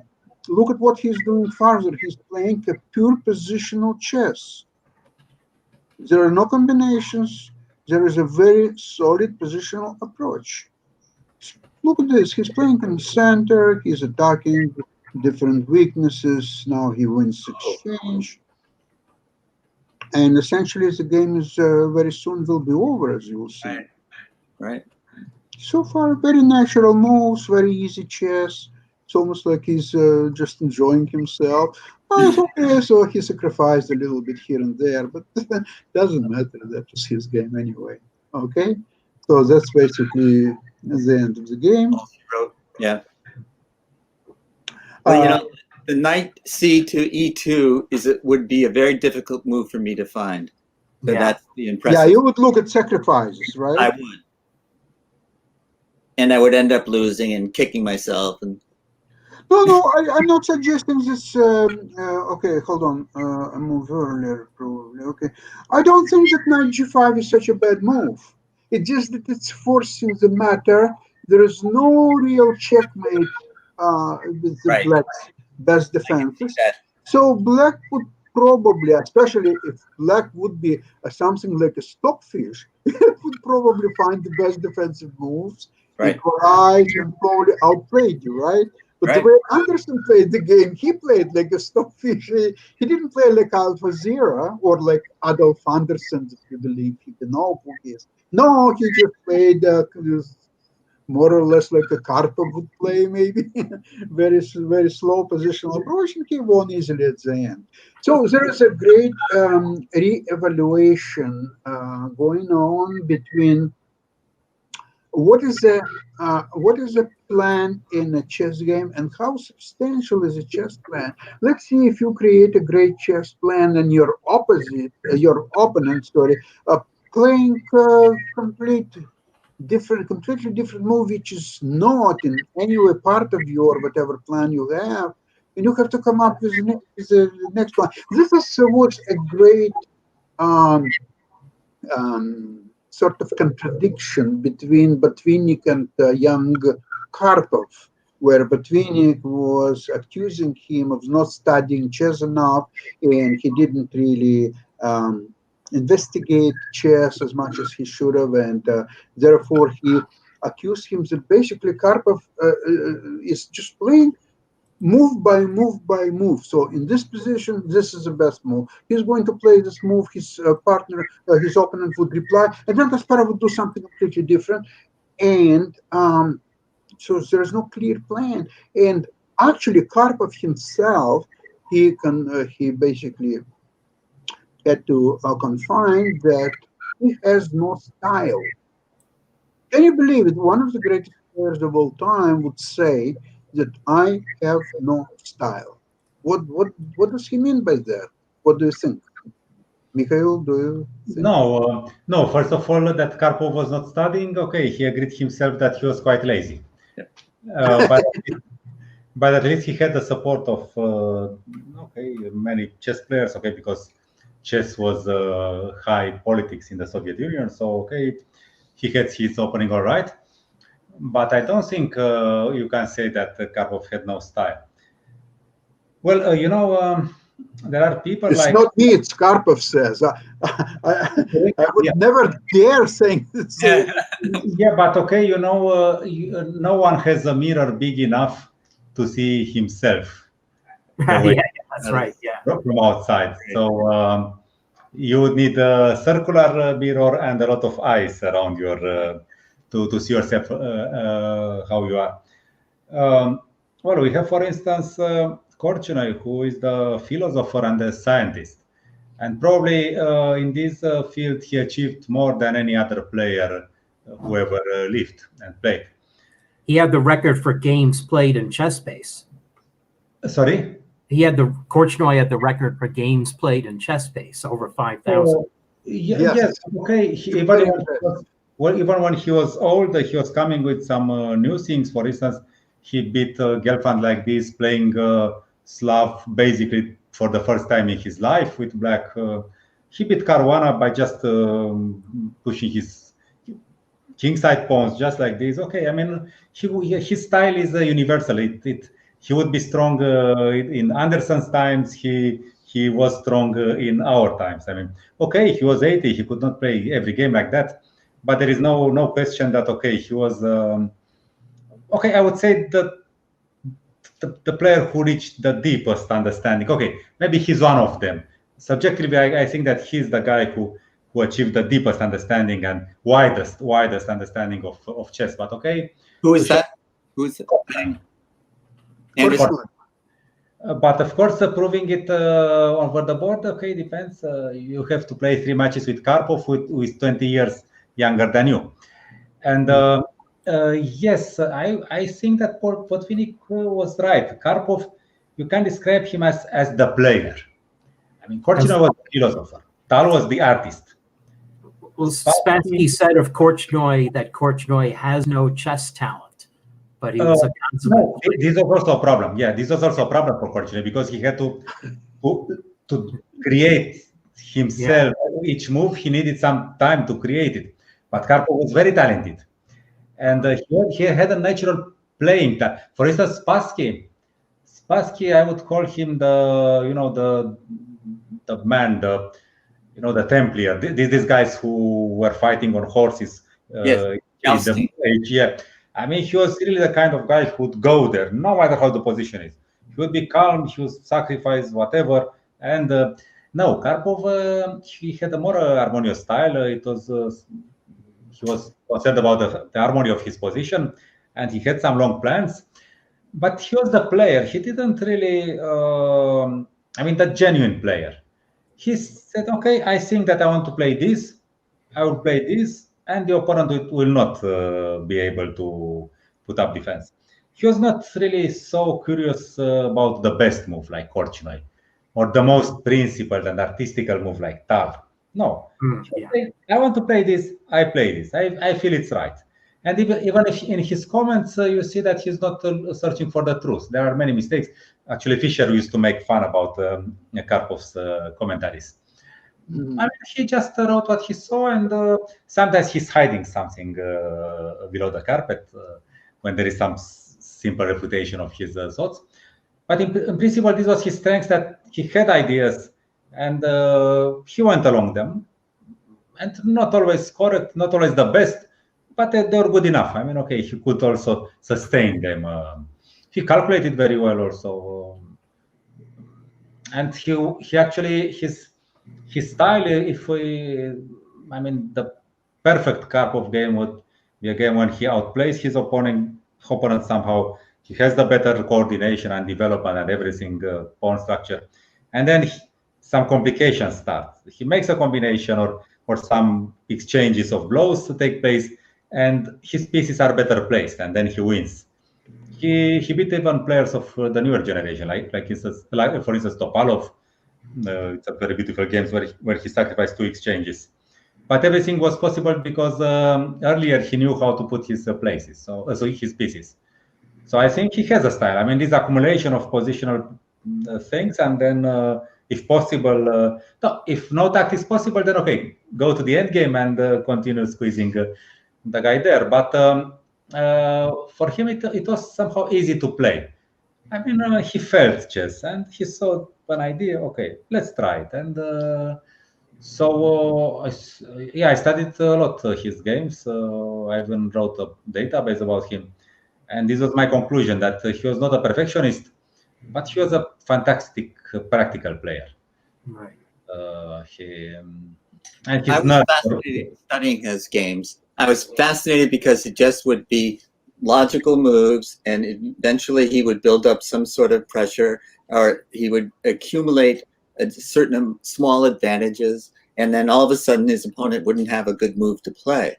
look at what he's doing further. He's playing a pure positional chess. There are no combinations. There is a very solid positional approach. Look at this. He's playing in the center. He's attacking different weaknesses. Now he wins exchange. And essentially, the game is very soon will be over, as you will see. Right. Right. So far, very natural moves, very easy chess. It's almost like he's just enjoying himself. Oh, it's okay, so he sacrificed a little bit here and there, but doesn't matter. That was his game anyway. Okay, so that's basically the end of the game. Yeah. Well, you know, the knight C to E2 would be a very difficult move for me to find. So Yeah. that's the Yeah, impressive. you would look at sacrifices, right? I would. And I would end up losing and kicking myself. And No, I'm not suggesting this. Okay, hold on. I moved earlier, probably. Okay, I don't think that knight g5 is such a bad move. It's just that it's forcing the matter. There is no real checkmate with the Right. black's best defenses. that. So black would probably, especially if black would be something like a stockfish, it would probably find the best defensive moves, Right. equalize, and probably outplayed you, right? But the Right. way Anderson played the game, he played like a stockfish. He didn't play like Alpha Zero or like Adolf Anderson, if you believe he can know who he is. No, he just played more or less like a Karpov would play, maybe. very slow positional approach, and he won easily at the end. So there is a great re-evaluation going on between what is the plan in a chess game and how substantial is a chess plan. Let's see if you create a great chess plan and your opponent, playing completely different move, which is not in any way part of your whatever plan you have, and you have to come up with the next one. This was a great sort of contradiction between Botvinnik and young Karpov, where Botvinnik was accusing him of not studying chess enough, and he didn't really investigate chess as much as he should have, and therefore he accused him that basically Karpov is just playing move by move by move. So in this position, this is the best move. He's going to play this move. His partner, his opponent would reply, and then Kasparov would do something completely different. And so there's no clear plan. And actually, Karpov himself, he basically had to confine that he has no style. Can you believe it? One of the greatest players of all time would say that I have no style. What does he mean by that? What do you think? Mikhail, do you think? No. First of all, that Karpov was not studying. Okay, he agreed himself that he was quite lazy. But at least he had the support of many chess players. Okay, because chess was high politics in the Soviet Union. So okay, he had his opening all right. But I don't think you can say that Karpov had no style. Well, there are people It's like not me, it's Karpov says. I would never dare say this. Yeah, but okay, no one has a mirror big enough to see himself. Yeah, that's right. Yeah. From outside. So you would need a circular mirror and a lot of eyes around your to see yourself how you are. Well, we have, for instance, Korchnoi, who is the philosopher and the scientist. And probably in this field, he achieved more than any other player who ever lived and played. He had the record for games played in chess base. Sorry? Korchnoi had the record for games played in chess base, over 5,000. Yes. Okay. Even when he was old, he was coming with some new things. For instance, he beat Gelfand like this, playing Slav basically for the first time in his life with black. He beat Caruana by just pushing his kingside pawns just like this. Okay, I mean, his style is universal. He would be strong in Anderson's times. He was strong in our times. I mean, okay, he was 80. He could not play every game like that, but there is no question that he was. I would say that the player who reached the deepest understanding. Okay, maybe he's one of them. Subjectively, I think that he's the guy who achieved the deepest understanding and widest understanding of chess. But okay, who is that? Who's it? But of course, proving it over the board, okay, depends. You have to play 3 matches with Karpov, who is 20 years younger than you. And yes, I think that Botvinnik was right. Karpov, you can describe him as the player. I mean, Korchnoi was the philosopher. Tal was the artist. Well, Spassky said of Korchnoi that Korchnoi has no chess talent, but he was a consummate. No, this was also a problem. Yeah, this was also a problem for Korchnoi because he had to create himself each move. He needed some time to create it. But Karpov was very talented, and he had a natural playing time. For instance, Spassky, I would call him the man, the Templar. These guys who were fighting on horses. Jousting. Yeah. I mean, he was really the kind of guy who would go there, no matter how the position is. He would be calm, he would sacrifice whatever. And no, Karpov, he had a more harmonious style. He was concerned about the harmony of his position, and he had some long plans. But he was the player. He didn't really, the genuine player. He said, okay, I think that I want to play this. I will play this, and the opponent will not be able to put up defense. He was not really so curious about the best move like Korchnoi, or the most principled and artistical move like Tal. No, I want to play this. I play this. I feel it's right. And even if in his comments you see that he's not searching for the truth. There are many mistakes. Actually, Fischer used to make fun about Karpov's commentaries. I mean, he just wrote what he saw, and sometimes he's hiding something below the carpet when there is some simple refutation of his thoughts. But in principle, this was his strength, that he had ideas and he went along them, and not always correct, not always the best, but they were good enough. I mean, okay, he could also sustain them. He calculated very well also, and he actually his style. The perfect Karpov game would be a game when he outplays his opponent somehow. He has the better coordination and development and everything, pawn structure, and then some complications start. He makes a combination or some exchanges of blows to take place, and his pieces are better placed, and then he wins. He beat even players of the newer generation, like for instance Topalov. It's a very beautiful game where he sacrificed 2 exchanges. But everything was possible because earlier he knew how to put his places, so his pieces. So I think he has a style. I mean, this accumulation of positional things, and then if possible, if no tact is possible, then okay, go to the end game and continue squeezing the guy there. But for him, it was somehow easy to play. I mean, he felt chess and he saw an idea. Okay, let's try it. And I studied a lot his games. I even wrote a database about him. And this was my conclusion, that he was not a perfectionist, but he was a fantastic practical player. Right. I was fascinated studying his games. I was fascinated because it just would be logical moves, and eventually he would build up some sort of pressure, or he would accumulate a certain small advantages, and then all of a sudden his opponent wouldn't have a good move to play.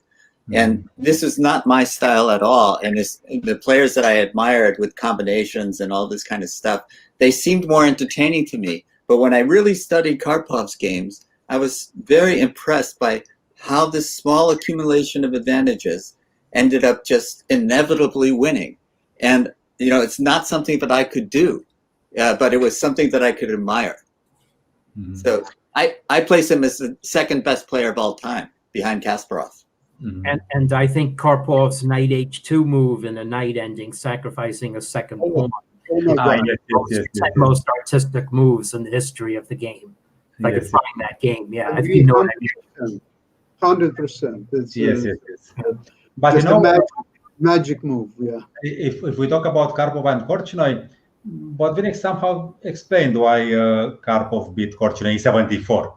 And this is not my style at all. And the players that I admired with combinations and all this kind of stuff, they seemed more entertaining to me. But when I really studied Karpov's games, I was very impressed by how this small accumulation of advantages ended up just inevitably winning. And, you know, it's not something that I could do, but it was something that I could admire. Mm-hmm. So I place him as the second best player of all time behind Kasparov. Mm-hmm. And I think Karpov's knight h2 move in a knight ending, sacrificing a second pawn, most artistic moves in the history of the game. If I could find that game, if you know what I mean. 100%. Yes. But just a magic move, yeah. If we talk about Karpov and Korchnoi, Botvinnik somehow explained why Karpov beat Korchnoi in '74.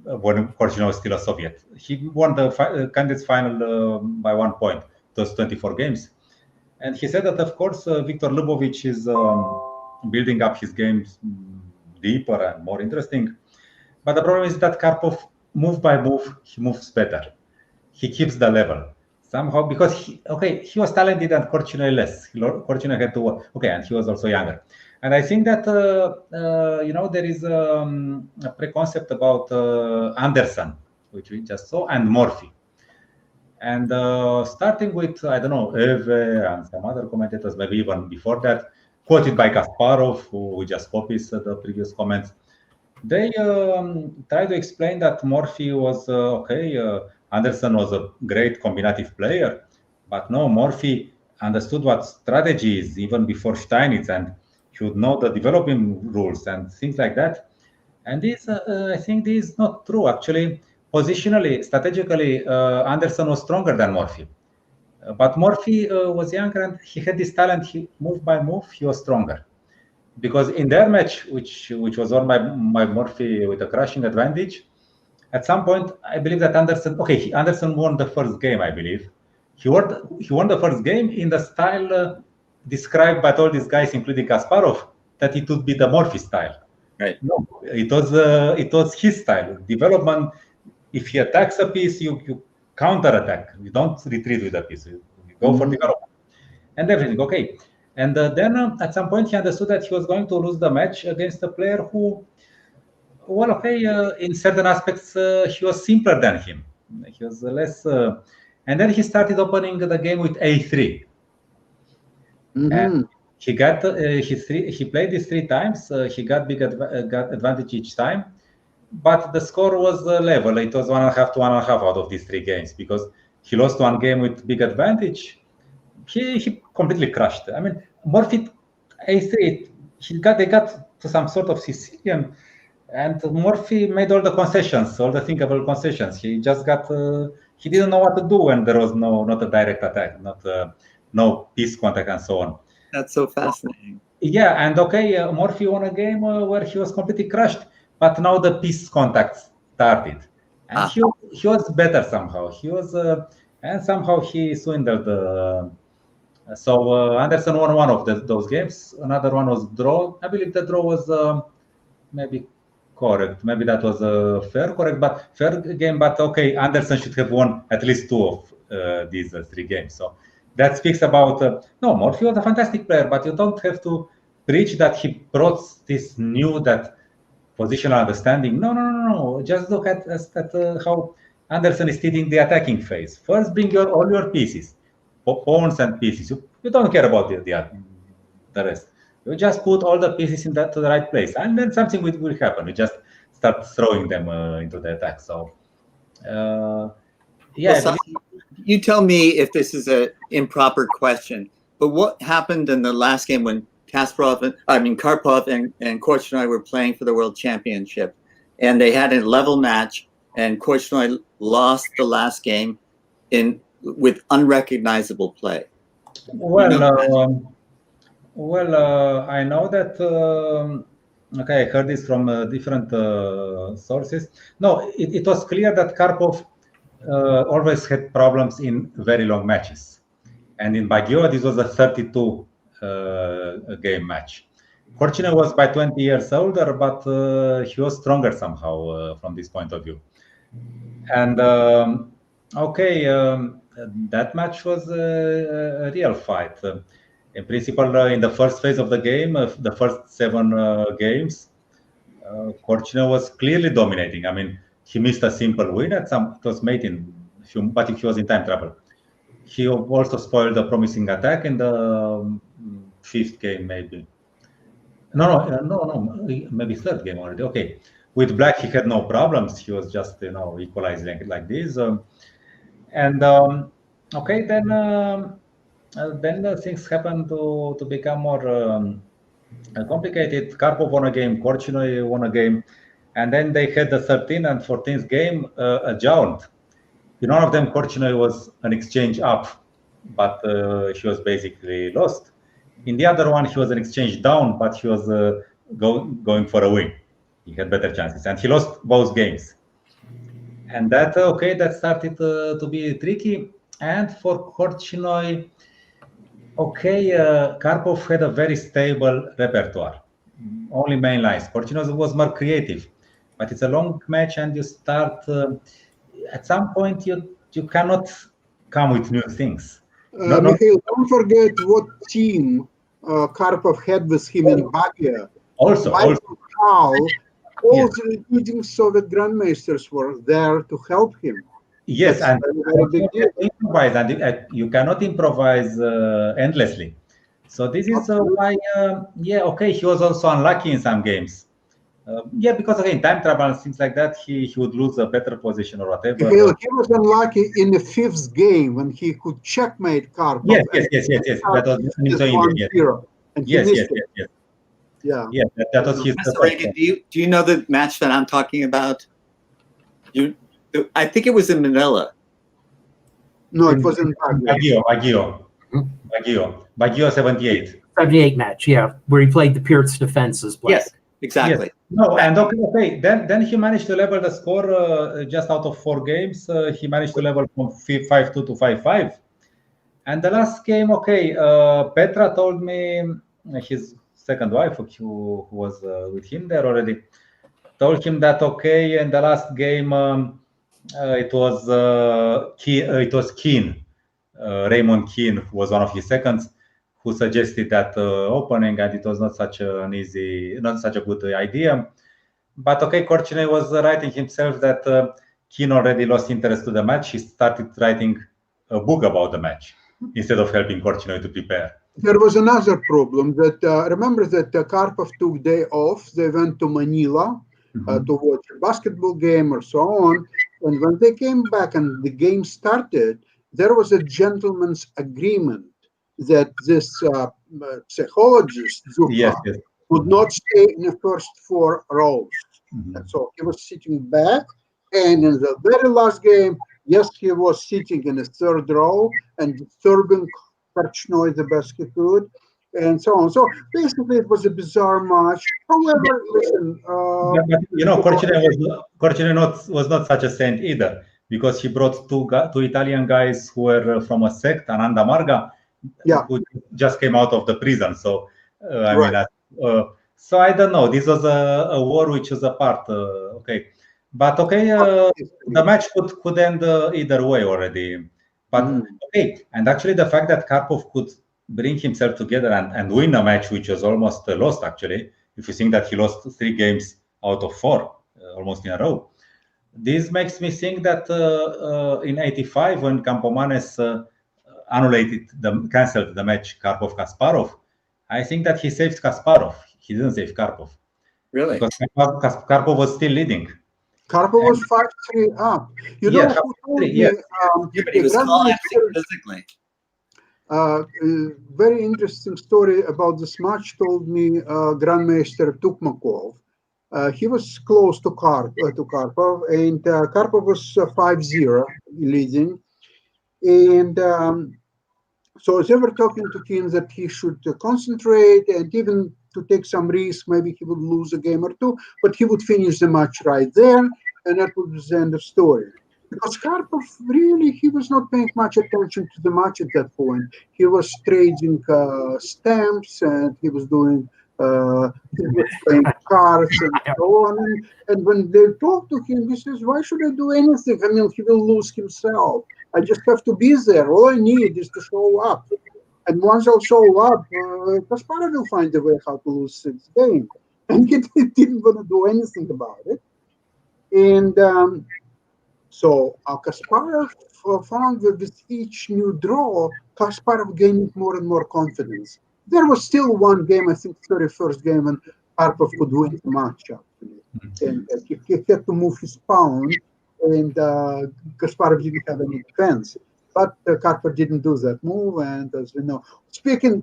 When Korchnoi was still a Soviet. He won the candidates final by 1 point, those 24 games. And he said that, of course, Viktor Lubovich is building up his games deeper and more interesting. But the problem is that Karpov, move by move, he moves better. He keeps the level. Somehow, because he was talented and Korchnoi less. Korchnoi had to, and he was also younger. And I think that, there is a preconcept about Anderson, which we just saw, and Morphy. And starting with, I don't know, Eve and some other commentators, maybe even before that, quoted by Kasparov, who just copies the previous comments, they try to explain that Morphy was, Anderson was a great combinative player, but no, Morphy understood what strategy is even before Steinitz, and he would know the developing rules and things like that. And this, I think this is not true. Actually, positionally, strategically, Anderson was stronger than Morphy. But Morphy was younger and he had this talent. He move by move, he was stronger. Because in their match, which was won by Morphy with a crushing advantage, at some point, I believe that Anderson won the first game, I believe. He won the first game in the style described by all these guys, including Kasparov, that it would be the Morphy style. Right. No, it was his style. Development. If he attacks a piece, you counter-attack. You don't retreat with a piece. You go for development and everything. Okay. And then at some point he understood that he was going to lose the match against a player who, in certain aspects he was simpler than him. He was less. And then he started opening the game with A3. And he got he played this 3 times. He got big advantage each time, but the score was level. It was 1.5 to 1.5 out of these 3 games because he lost 1 game with big advantage. He completely crushed. I mean, Morphy A3. They got to some sort of Sicilian, and Morphy made all the concessions, all the thinkable concessions. He just got. He didn't know what to do when there was not a direct attack, no piece contact and so on. That's so fascinating. Yeah, and Morphy won a game where he was completely crushed, but now the piece contact started, and he was better somehow. He was, and somehow he swindled. So Anderson won one of those games. Another one was draw. I believe the draw was maybe correct. Maybe that was a fair game. But Anderson should have won at least 2 of these 3 games. So that speaks about no, Morphy was a fantastic player, but you don't have to preach that he brought this new that positional understanding. No. Just look at how Anderson is treating the attacking phase. First, bring all your pieces, pawns and pieces. You don't care about the rest. You just put all the pieces in to the right place, and then something will happen. You just start throwing them into the attack. So, yeah. Well, you tell me if this is an improper question, but what happened in the last game when Karpov and Korchnoi were playing for the World Championship, and they had a level match, and Korchnoi lost the last game with unrecognizable play? Well, I know that. Okay, I heard this from different sources. No, it was clear that Karpov always had problems in very long matches, and in Baguio this was a 32 game match. Korchnoi was by 20 years older, but he was stronger somehow from this point of view. And that match was a real fight. In principle, in the first phase of the game, the first 7 games, Korchnoi was clearly dominating. I mean, he missed a simple win it was made but he was in time trouble. He also spoiled a promising attack in the 5th game, maybe. No, maybe 3rd game already. Okay, with Black he had no problems. He was just equalizing like this, then things happened to become more complicated. Karpov won a game, Korchnoi won a game, and then they had the 13th and 14th game a jaunt. In one of them, Korchnoi was an exchange up, but he was basically lost. In the other one, he was an exchange down, but he was going for a win. He had better chances, and he lost both games. And that started to be tricky. And for Korchnoi, Karpov had a very stable repertoire, only main lines. Korchnoi was more creative, but it's a long match, and you start at some point you cannot come with new things. Mihail, don't forget what team Karpov had with him in Baguio. Also, all the leading Soviet grandmasters were there to help him. Yes, and you cannot improvise endlessly. So this is why, he was also unlucky in some games. Because again, time travel and things like that, he would lose a better position or whatever. He was unlucky in the 5th game when he could checkmate Karpov. Yes. That was that was his. Professor Regan, do you know the match that I'm talking about? I think it was in Manila. No, it was in Baguio 78. 78 match, where he played the Pierce defense as Black. Yes, exactly. Yes. No, and then he managed to level the score just out of 4 games. He managed to level from 5-2 to 5-5. And the last game, Petra told me, his second wife, who was with him there already, told him that in the last game it was Keane, Raymond Keane, who was one of his seconds, who suggested that opening, and it was not such a good idea. But Korchnoi was writing himself that Keane already lost interest to the match. He started writing a book about the match instead of helping Korchnoi to prepare. There was another problem that remember that Karpov took day off. They went to Manila to watch a basketball game or so on. And when they came back and the game started, there was a gentleman's agreement that this psychologist would not stay in the first 4 rows. And so he was sitting back, and in the very last game, he was sitting in the 3rd row and disturbing Korchnoi the best he could, and so on. So basically, it was a bizarre match. However, listen, Korchnoi was not such a saint either, because he brought two Italian guys who were from a sect, Ananda Marga, who just came out of the prison. So so I don't know. This was a war which was apart. But the match could end either way already. But okay, and actually the fact that Karpov could bring himself together and win a match which was almost lost, actually, if you think that he lost 3 games out of 4, almost in a row. This makes me think that in '85, when Campomanes canceled the match Karpov-Kasparov, I think that he saved Kasparov. He didn't save Karpov. Really? Because Karpov was still leading. Karpov was 5-3 up. You Yeah, know who told me? yeah. Yeah, but he was collapsing physically. Very interesting story about this match told me Grandmaster Tukmakov. He was close to Karpov, and Karpov was 5-0 leading. And so they were talking to him that he should concentrate and even to take some risk. Maybe he would lose a game or two, but he would finish the match right there, and that was the end of story. Because Karpov, really, he was not paying much attention to the match at that point. He was trading stamps, and he was doing he was playing cards and so on. And when they talked to him, he says, "Why should I do anything? I mean, he will lose himself. I just have to be there. All I need is to show up. And once I'll show up, Kasparov will find a way how to lose this game." And he didn't want to do anything about it. And so Kasparov found that with each new draw, Kasparov gained more and more confidence. There was still one game, I think, 31st game, when Karpov could win the match, actually. And he had to move his pawn, and Kasparov didn't have any defense. But Karpov didn't do that move, and as we know. Speaking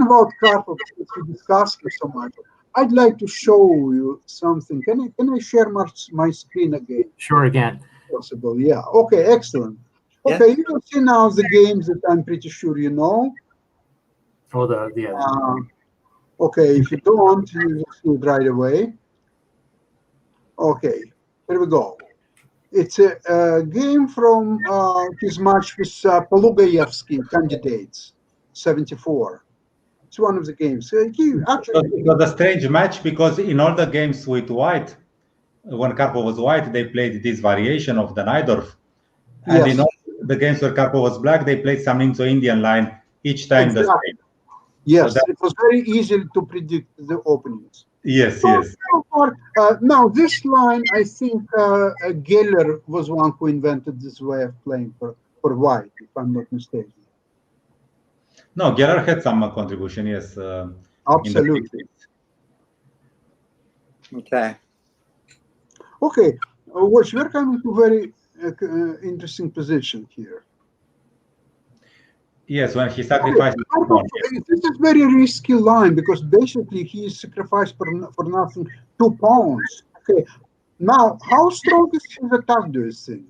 about Karpov, since we discussed him so much, I'd like to show you something. Can I share my screen again? Sure, again. Possible, yeah. Okay, excellent. Okay, yeah. You can see now the games that I'm pretty sure you know. Oh, the okay, if you don't, you will see it right away. Okay, here we go. It's a game from his match with Polugaevsky candidates, 74. It's one of the games. He actually, it was a strange match because in all the games with white, when Karpov was white, they played this variation of the Najdorf. And in all the games where Karpov was black, they played some Indian line each time the same. Yes, so it was very easy to predict the openings. Yes, so, yes. Now, this line, I think Geller was one who invented this way of playing for white, if I'm not mistaken. No, Geller had some contribution, yes. Absolutely. Okay. Okay, watch, we're coming to very interesting position here. Yes, when he sacrificed. Okay. This is very risky line because basically he sacrificed for nothing 2 pawns. Okay, now how strong is his attack, do you think?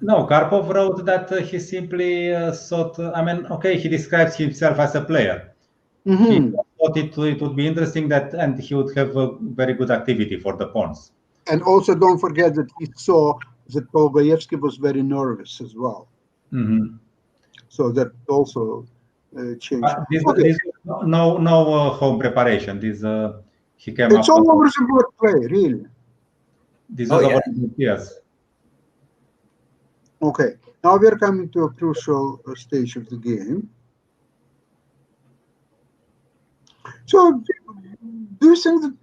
No, Karpov wrote that he simply thought, I mean, okay, he describes himself as a player. He thought it would be interesting and he would have a very good activity for the pawns. And also don't forget that he saw that Polugaevsky was very nervous as well. So that also changed. This no home preparation. He came it's all over the board play, really. This was over the years. Okay, now we're coming to a crucial stage of the game. So, do you think that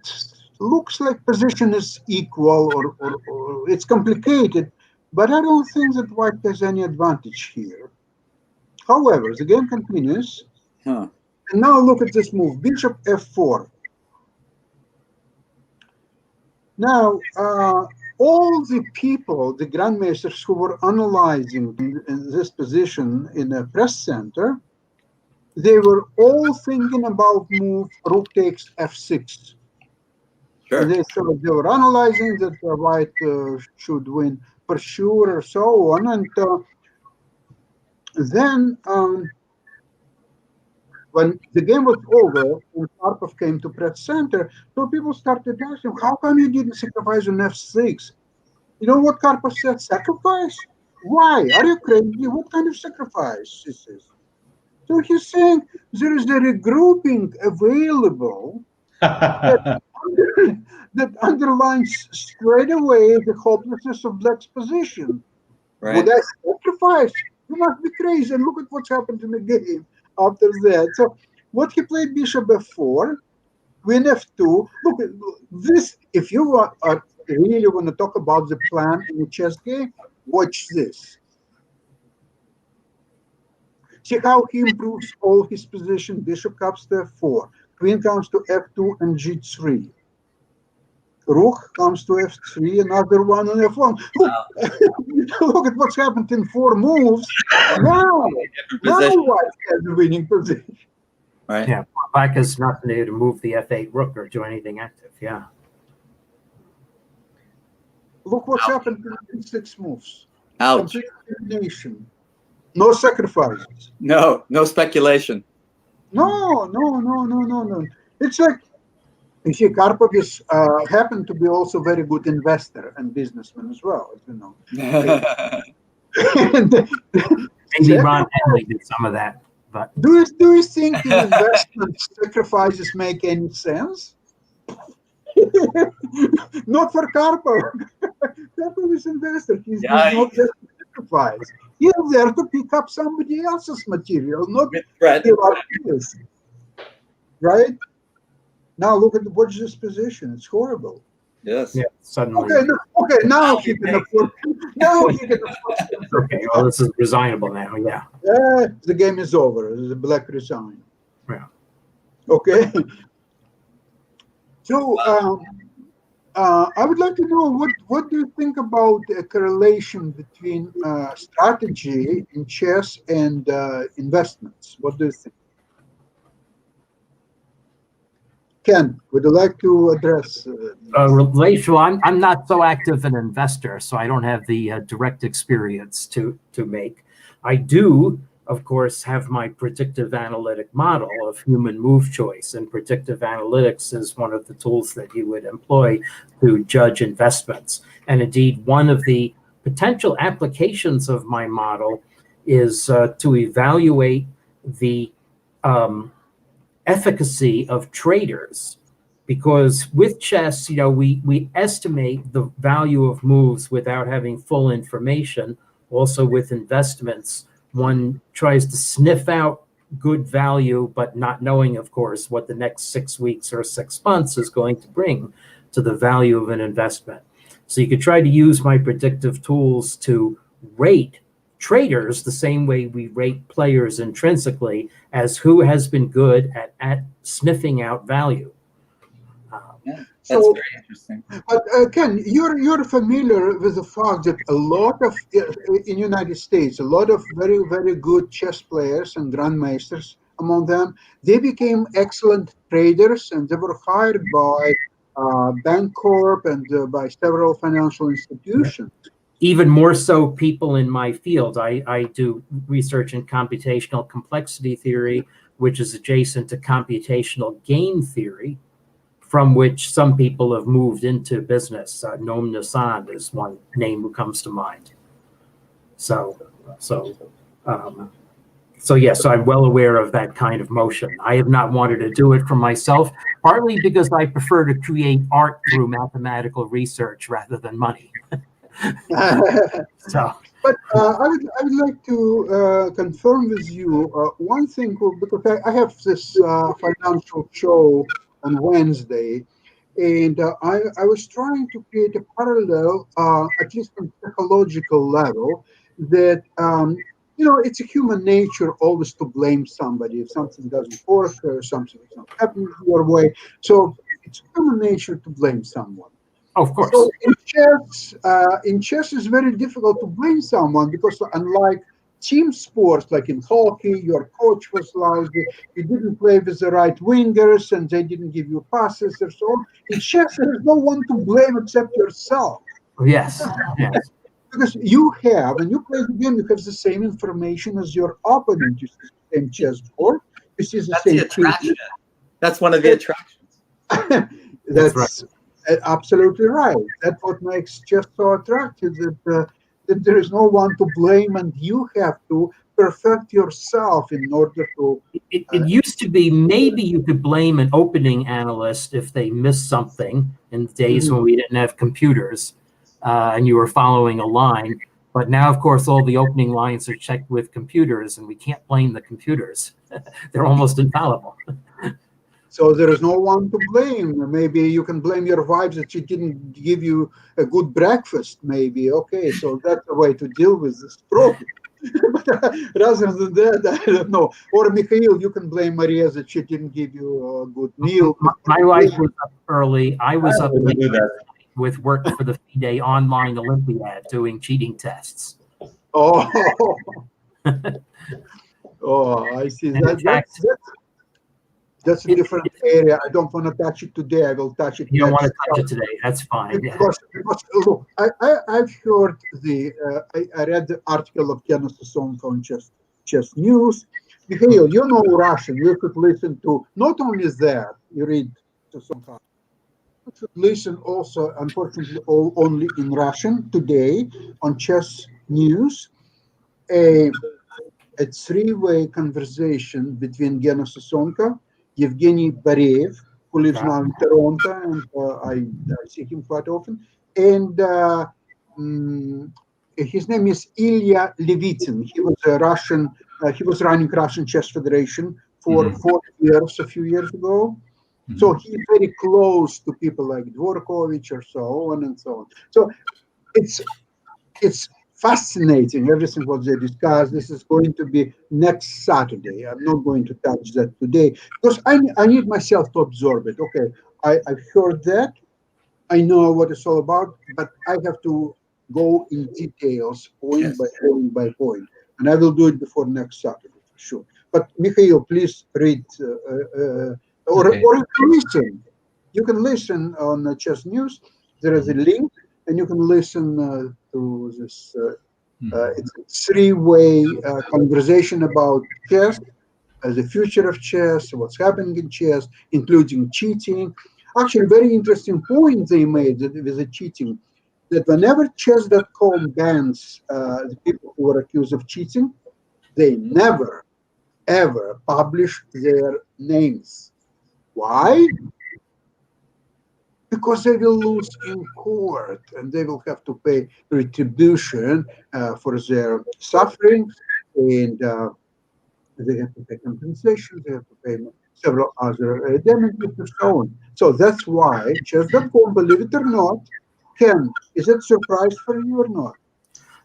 looks like position is equal or it's complicated, but I don't think that white has any advantage here. However, the game continues. And now look at this move, bishop f4. Now, all the people, the grandmasters who were analyzing in this position in the press center, they were all thinking about move rook takes f6. Sure. They were analyzing that white should win for sure, or so on. And then when the game was over and Karpov came to press center, so people started asking, how come you didn't sacrifice on f6? You know what Karpov said? Sacrifice? Why? Are you crazy? What kind of sacrifice is this? So he's saying there is a regrouping available that underlines straight away the hopelessness of black's position. Right. Would I sacrifice? You must be crazy. And look at what's happened in the game after that. So what he played bishop f4, queen f2. Look at this. If you really want to talk about the plan in a chess game, watch this. See how he improves all his position. Bishop comes to f4, queen comes to f2 and g3. Rook comes to f3, another one on f1. Look, look at what's happened in 4 moves. Now White has the winning position. Right. Yeah, Black has not been able to move the f8 rook or do anything active. Yeah. Look what's happened in 6 moves. Ouch. Complete elimination. No sacrifices. No speculation. No. It's like, you see, Karpov is happened to be also very good investor and businessman as well, as you know. Maybe Ron Henley did some of that. But do you think in investment sacrifices make any sense? Not for Karpov. Karpov is investor. He's not there to sacrifice. He's there to pick up somebody else's material, not give up his. Right? Now look at watch this position. It's horrible. Yes. yeah, suddenly. Okay. Now he can afford. Now he can afford. Okay, well, this is resignable now. Yeah. The game is over. The black resign. Yeah. Okay. So I would like to know what do you think about a correlation between strategy in chess and investments? What do you think? Ken, would you like to address? Relation. I'm not so active an investor, so I don't have the direct experience to make. I do, of course, have my predictive analytic model of human move choice, and predictive analytics is one of the tools that you would employ to judge investments. And indeed, one of the potential applications of my model is to evaluate the efficacy of traders, because with chess, we estimate the value of moves without having full information. Also with investments, one tries to sniff out good value, but not knowing, of course, what the next 6 weeks or 6 months is going to bring to the value of an investment. So you could try to use my predictive tools to rate traders the same way we rate players intrinsically, as who has been good at sniffing out value. That's very interesting. But Ken, you're familiar with the fact that a lot of in United States, a lot of very, very good chess players and grandmasters among them, they became excellent traders, and they were hired by Bancorp and by several financial institutions. Even more so people in my field. I do research in computational complexity theory, which is adjacent to computational game theory, from which some people have moved into business. Noam Nassad is one name who comes to mind. So yes, I'm well aware of that kind of motion. I have not wanted to do it for myself, partly because I prefer to create art through mathematical research rather than money. But I would like to confirm with you one thing, because I have this financial show on Wednesday, and I was trying to create a parallel, at least on psychological level, that it's a human nature always to blame somebody if something doesn't work or something is not happening your way. So it's human nature to blame someone. Of course. So in chess, it's very difficult to blame someone, because unlike team sports, like in hockey, your coach was lousy, you didn't play with the right wingers, and they didn't give you passes or so on. In chess, there's no one to blame except yourself. Yes. Because you have, when you play the game, you have the same information as your opponent. You see the same chessboard. You see the same. The attraction. That's one of the attractions. That's right. Absolutely right. That's what makes chess so attractive, that there is no one to blame, and you have to perfect yourself in order to... It used to be maybe you could blame an opening analyst if they missed something in the days when we didn't have computers and you were following a line. But now, of course, all the opening lines are checked with computers, and we can't blame the computers. They're almost infallible. So there is no one to blame. Maybe you can blame your wife that she didn't give you a good breakfast, maybe. Okay, so that's a way to deal with this problem. But rather than that, I don't know. Or Mihail, you can blame Maria that she didn't give you a good meal. My wife was up early. I was up late do that. with work for the FIDE online Olympiad doing cheating tests. Oh, oh, I see. And in fact, That's a different area. I don't want to touch it today. I will touch it you don't want next. to touch it today. That's fine. Because look, I've heard I read the article of Kenneth W on Chess News. Mihail, you know Russian. You could listen to not only that. You read to some. You should listen also, unfortunately, only in Russian today on Chess News. A three-way conversation between Gena Sosonka, Evgeny Bareev, who lives now in Toronto, and I see him quite often, and his name is Ilya Levitsyn. He was a Russian. He was running Russian Chess Federation for 4 years, a few years ago. So he's very close to people like Dvorkovich or so on and so on. So it's fascinating, everything what they discuss. This is going to be next Saturday. I'm not going to touch that today because I need myself to absorb it. Okay, I've heard that. I know what it's all about, but I have to go in details, point by point by point. And I will do it before next Saturday, for sure. But Mihail, please read, or you can listen. You can listen on Chess News. There is a link, and you can listen to this it's a three-way conversation about chess, the future of chess, what's happening in chess, including cheating. Actually, very interesting point they made with the cheating, that whenever chess.com bans the people who are accused of cheating, they never, ever publish their names. Why? Because they will lose in court and they will have to pay retribution for their suffering, and they have to pay compensation, they have to pay several other damages and so on. So that's why chess.com, believe it or not, is it a surprise for you or not?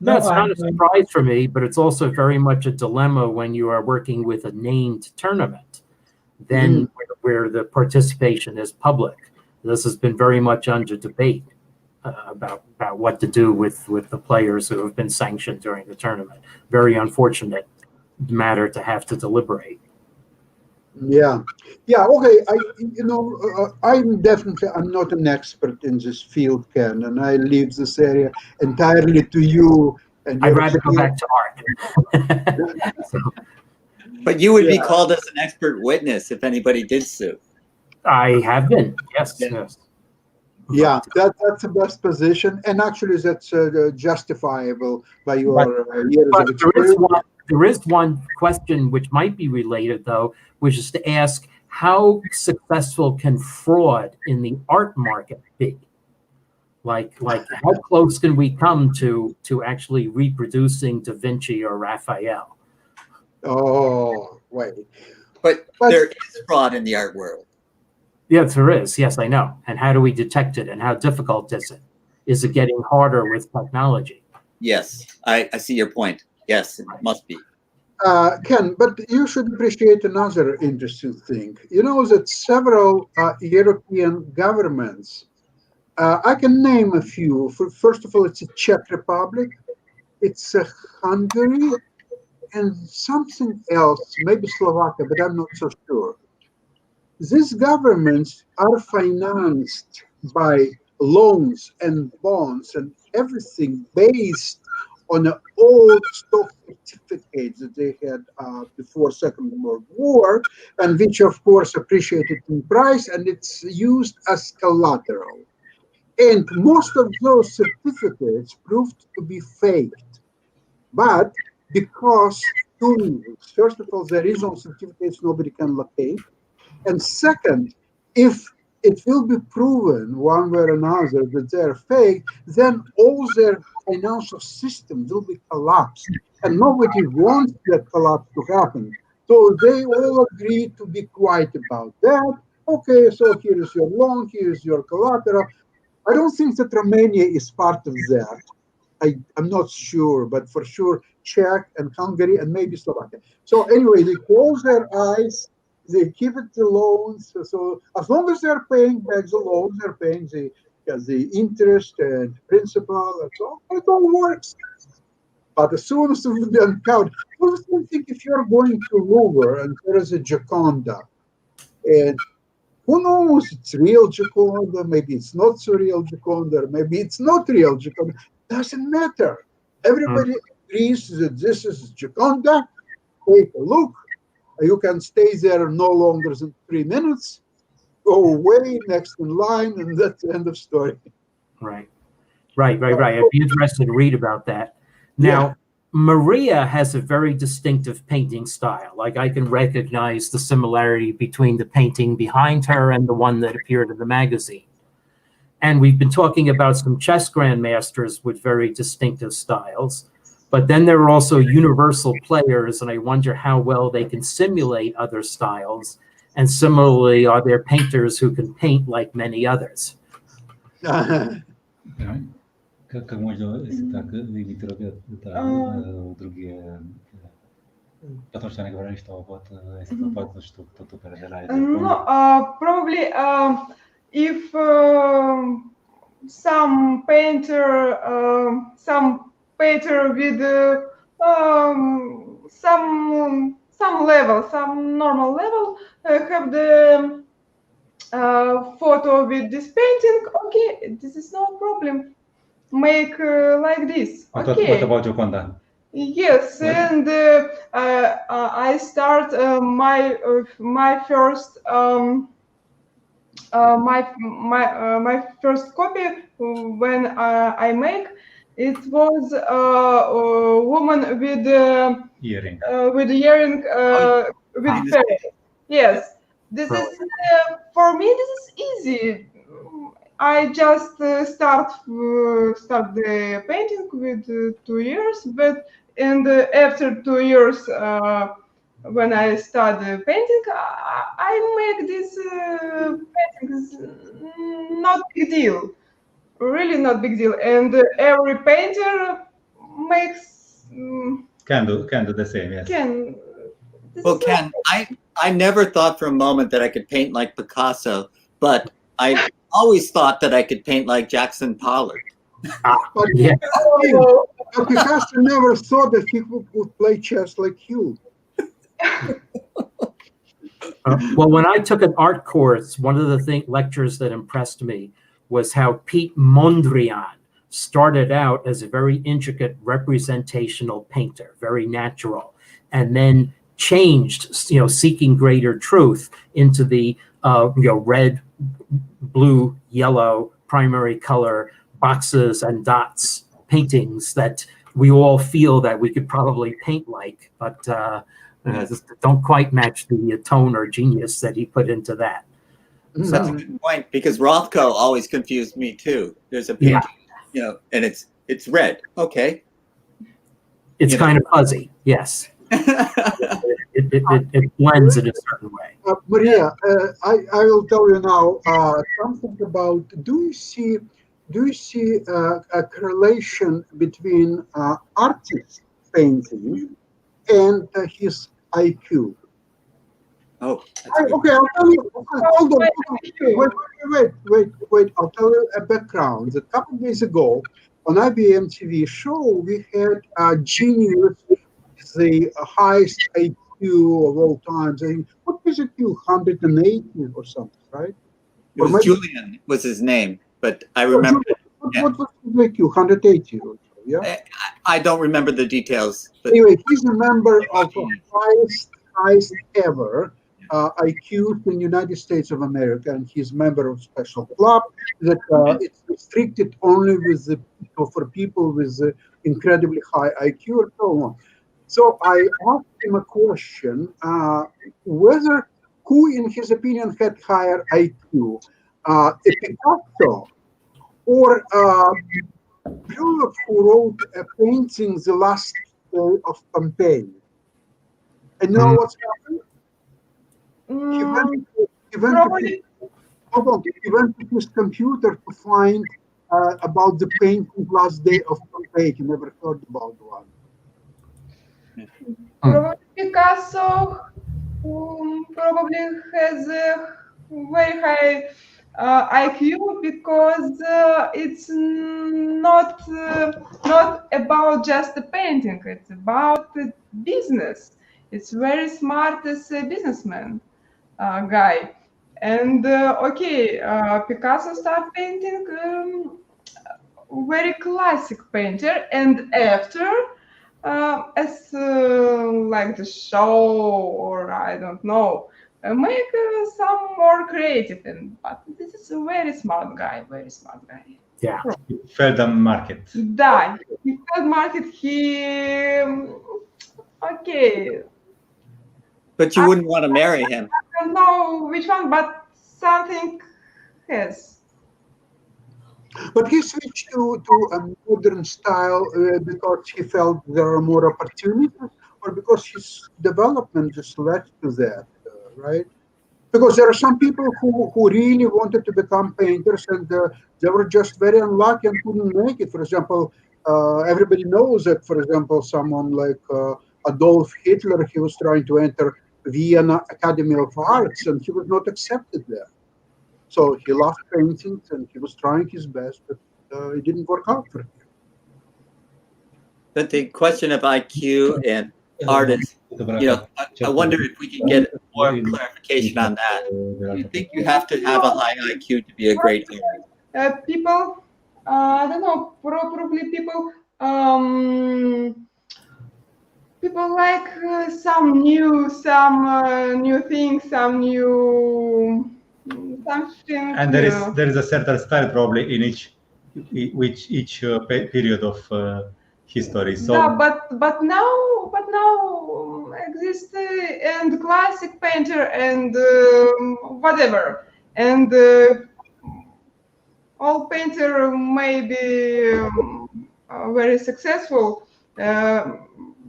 No, it's not a surprise for me, but it's also very much a dilemma when you are working with a named tournament, then where the participation is public. This has been very much under debate about what to do with the players who have been sanctioned during the tournament. Very unfortunate matter to have to deliberate. Yeah. Okay. I'm not an expert in this field, Ken, and I leave this area entirely to you. And I'd rather go back to art. But you would be called as an expert witness if anybody did sue. I have been, yes. Yeah, that's the best position, and actually that's justifiable by your years of experience. There is one question which might be related, though, which is to ask, how successful can fraud in the art market be? Like how close can we come to actually reproducing Da Vinci or Raphael? Oh, wait. But there is fraud in the art world. Yes, there is. Yes, I know. And how do we detect it? And how difficult is it? Is it getting harder with technology? Yes, I see your point. Yes, it must be. Ken, but you should appreciate another interesting thing. You know that several European governments, I can name a few. First of all, it's the Czech Republic, it's Hungary, and something else, maybe Slovakia, but I'm not so sure. These governments are financed by loans and bonds and everything based on the old stock certificates that they had before Second World War, and which of course appreciated in price, and it's used as collateral. And most of those certificates proved to be faked. But because two reasons. First of all, the original certificates nobody can locate. And second, if it will be proven one way or another that they're fake, then all their financial system will be collapsed. And nobody wants that collapse to happen. So they all agree to be quiet about that. Okay, so here is your loan, here is your collateral. I don't think that Romania is part of that. I'm not sure, but for sure, Czech and Hungary and maybe Slovakia. So anyway, they close their eyes, they keep it the loans. So as long as they're paying back the loans, they're paying the interest and principal, and so it all works. But as soon as we uncovered, I think if you're going to Louvre and there is a Gioconda, and who knows, it's real Gioconda, maybe it's not so real Gioconda, maybe it's not real Gioconda, doesn't matter. Everybody agrees that this is Gioconda. Take a look. You can stay there no longer than 3 minutes, go away, next in line, and that's the end of story. Right. I'd be interested to read about that. Now, Maria has a very distinctive painting style. Like, I can recognize the similarity between the painting behind her and the one that appeared in the magazine. And we've been talking about some chess grandmasters with very distinctive styles. But then there are also universal players, and I wonder how well they can simulate other styles. And similarly, are there painters who can paint like many others? Как можно, если так, Виктор, другие потом говорили, что вот это попадно, что кто-то переделает. Probably if some painter with some level, some normal level, have the photo with this painting. Okay, this is no problem. Make like this. Okay. What about Gioconda? Yes, and I start my first my first copy when I make. It was a woman with Earring. With fairy. Yes, this is for me. This is easy. I just start the painting with 2 years, but after 2 years, when I start the painting, I make this paintings not big deal, really not big deal, and every painter makes can do the same. Yes. Well, Ken, I never thought for a moment that I could paint like Picasso, but I always thought that I could paint like Jackson Pollock. Yeah. Picasso never thought that he could play chess like you. Well, when I took an art course, one of the lectures that impressed me was how Pete Mondrian started out as a very intricate representational painter, very natural, and then changed, seeking greater truth into the red, blue, yellow, primary color boxes and dots paintings that we all feel that we could probably paint like, but don't quite match the tone or genius that he put into that. That's a good point, because Rothko always confused me too. There's a painting, and it's red. Okay. It's kind of fuzzy, yes. It blends in a certain way. Maria, I will tell you now something about. Do you see a correlation between artist painting and his IQ? Oh, okay. I'll tell you. Hold on. Wait. I'll tell you a background. A couple of days ago, on ibmtv show, we had a genius, the highest IQ of all times. What was it? 180 or something, right? It was Julian was his name, but I remember. What was his IQ? 180 or so, yeah? I don't remember the details. But anyway, he's a member of the highest ever IQ in the United States of America, and he's a member of a special club that it's restricted only for people with incredibly high IQ and so on. So I asked him a question, who in his opinion had higher IQ, a Picasso or Bullock, who wrote a painting, The Last Day of Pompeii. And you know what's happened? He went Probably. he went to his computer to find about the painting Last Day of Pompeii. He never heard about one. Probably Picasso probably has a very high IQ because it's not about just the painting. It's about the business. It's very smart as a businessman guy. And Picasso started painting very classic painter, and after as like the show, or I don't know, make some more creative. But this is a very smart guy, very smart guy. Yeah. Felt the market. Да, he felt market. Okay. But you wouldn't want to marry him. I don't know which one, but something has. But he switched to a modern style because he felt there are more opportunities, or because his development just led to that, right? Because there are some people who really wanted to become painters, and they were just very unlucky and couldn't make it. For example, everybody knows that, for example, someone like Adolf Hitler, he was trying to enter Vienna Academy of Arts, and he was not accepted there. So he loved paintings, and he was trying his best, but it didn't work out for him. But the question of IQ and artists, I wonder if we can get more clarification on that. Do you think you have to have a high IQ to be a great artist? People, I don't know, probably people people like some new things, some new something. And there is a certain style probably in each period of history. So yeah, but now exists and classic painter and whatever, and all painter may be very successful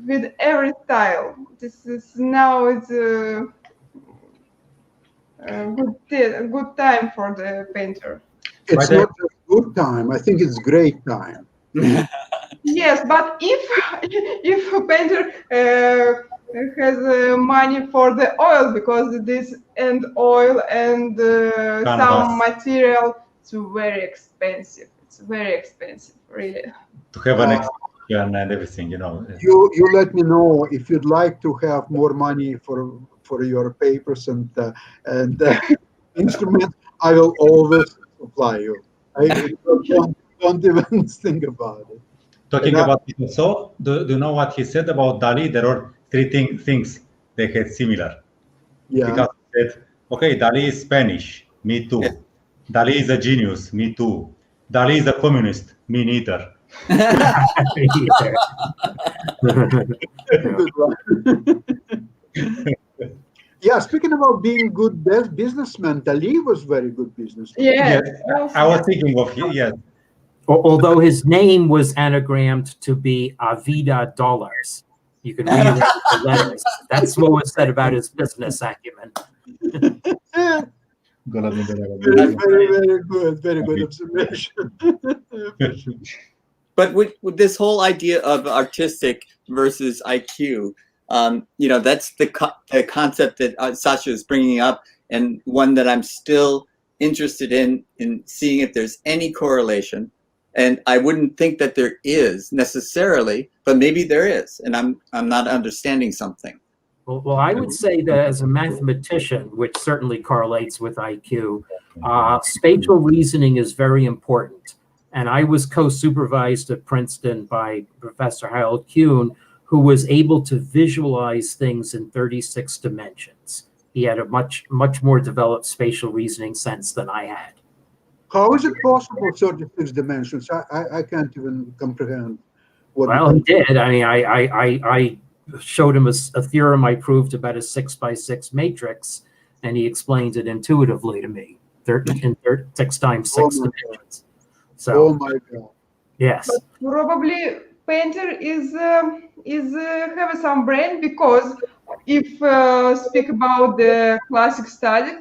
with every style. This is now it's a good time for the painter. It's not a good time. I think it's great time. Yes, but if a painter has money for the oil, because this and oil and some material, it's very expensive. It's very expensive, really. To have an exhibition and everything, You let me know if you'd like to have more money for your papers and instruments. I will always supply you. Don't even think about it. Talking about Picasso, do you know what he said about Dali? There are three things they had similar. Yeah. Picasso said, okay, Dali is Spanish, me too. Yeah. Dali is a genius, me too. Dali is a communist, me neither. Yeah, speaking about being good businessman, Dali was very good businessman. Yeah, yes. I was thinking of him, yes. Although his name was anagrammed to be Avida Dollars. You can read the letters. That's what was said about his business acumen. Very good observation. But with this whole idea of artistic versus IQ, that's the concept that Sasha is bringing up, and one that I'm still interested in seeing if there's any correlation. And I wouldn't think that there is necessarily, but maybe there is, and I'm not understanding something. Well, I would say that as a mathematician, which certainly correlates with IQ, spatial reasoning is very important. And I was co-supervised at Princeton by Professor Harold Kuhn, who was able to visualize things in 36 dimensions. He had a much more developed spatial reasoning sense than I had. How is it possible, 36 dimensions? I can't even comprehend. Well, he did. I mean, I showed him a theorem I proved about a 6x6 matrix, and he explained it intuitively to me. 6 times 6 Oh my dimensions. Oh So my God. yes, Probably painter is have some brain, because if speak about the classic study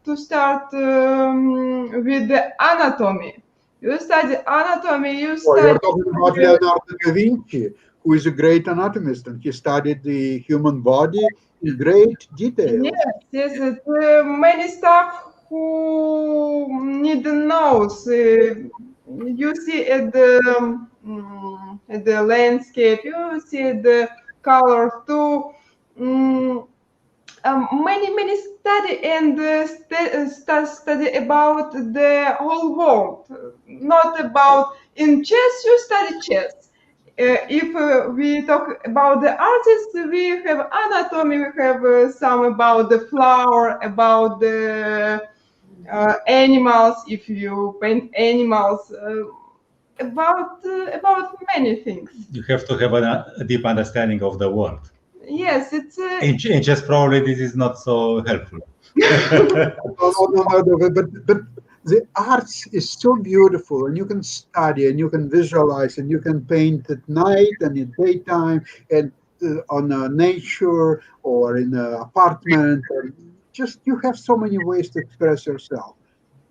to start with the anatomy. You study anatomy. You Oh, you're study. talking about Leonardo da Vinci, who is a great anatomist, and he studied the human body in great detail. Yes, it, many stuff who need nose. You see at the landscape, you see the color too. Mm, many study and study about the whole world, not about in chess. You study chess. If we talk about the artists, we have anatomy. We have some about the flower, about the animals. If you paint animals, about many things. You have to have a deep understanding of the world. Yes, it's In chess, probably this is not so helpful. No, but the arts is so beautiful, and you can study, and you can visualize, and you can paint at night and in daytime, and on nature or in an apartment. Or just you have so many ways to express yourself.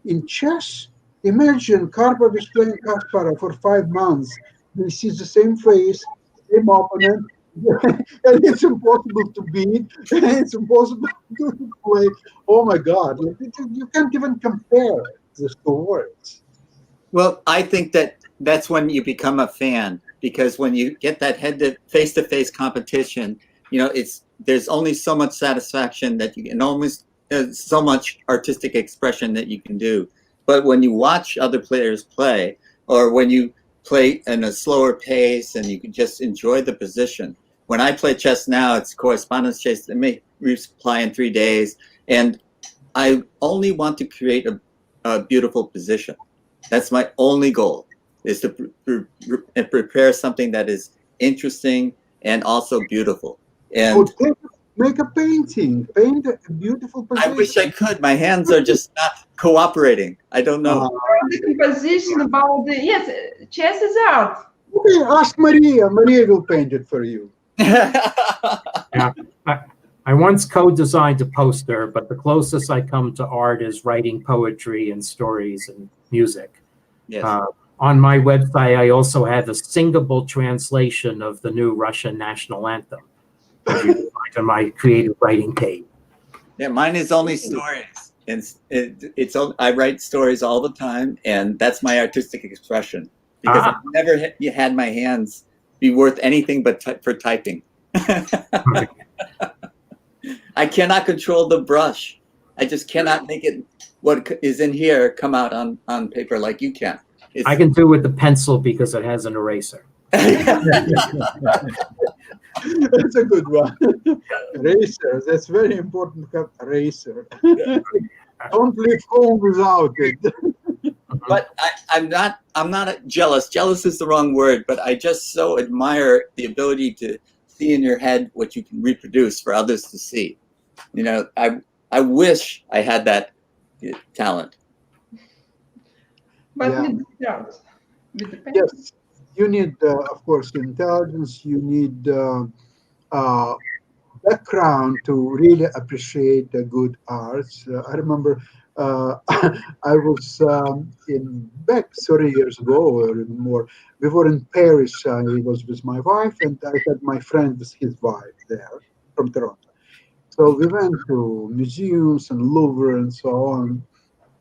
In chess, imagine Karpov is playing Kasparov for 5 months. He sees the same face, same opponent, and it's impossible to beat. It's impossible to play. Oh my God! You can't even compare the two words. Well, I think that's when you become a fan, because when you get that face-to-face competition, there's only so much satisfaction that you can, almost so much artistic expression that you can do. But when you watch other players play, or when you play in a slower pace and you can just enjoy the position. When I play chess now, it's correspondence chess. They may reply in 3 days, and I only want to create a beautiful position. That's my only goal, is to prepare something that is interesting and also beautiful. And make a painting, paint a beautiful position. I wish I could. My hands are just not cooperating. I don't know. the composition about the chess is art. Okay, ask Maria. Maria will paint it for you. yeah. I once co-designed a poster, but the closest I come to art is writing poetry and stories and music. Yes. On my website, I also have a singable translation of the new Russian national anthem. You can find on my creative writing page. Yeah, mine is only stories, and I write stories all the time, and that's my artistic expression, because I've never had my hands be worth anything but for typing. I cannot control the brush. I just cannot make it, what is in here, come out on paper like you can. I can do with the pencil because it has an eraser. That's a good one. Eraser. That's very important to have eraser. Don't leave home without it. But I'm not jealous. Jealous is the wrong word, but I just so admire the ability to see in your head what you can reproduce for others to see. I wish I had that talent. But Yeah. Yes, you need, of course, intelligence. You need background to really appreciate the good arts. I remember I was back 30 years ago or more. We were in Paris. I was with my wife, and I had my friend with his wife there from Toronto. So we went to museums and Louvre and so on.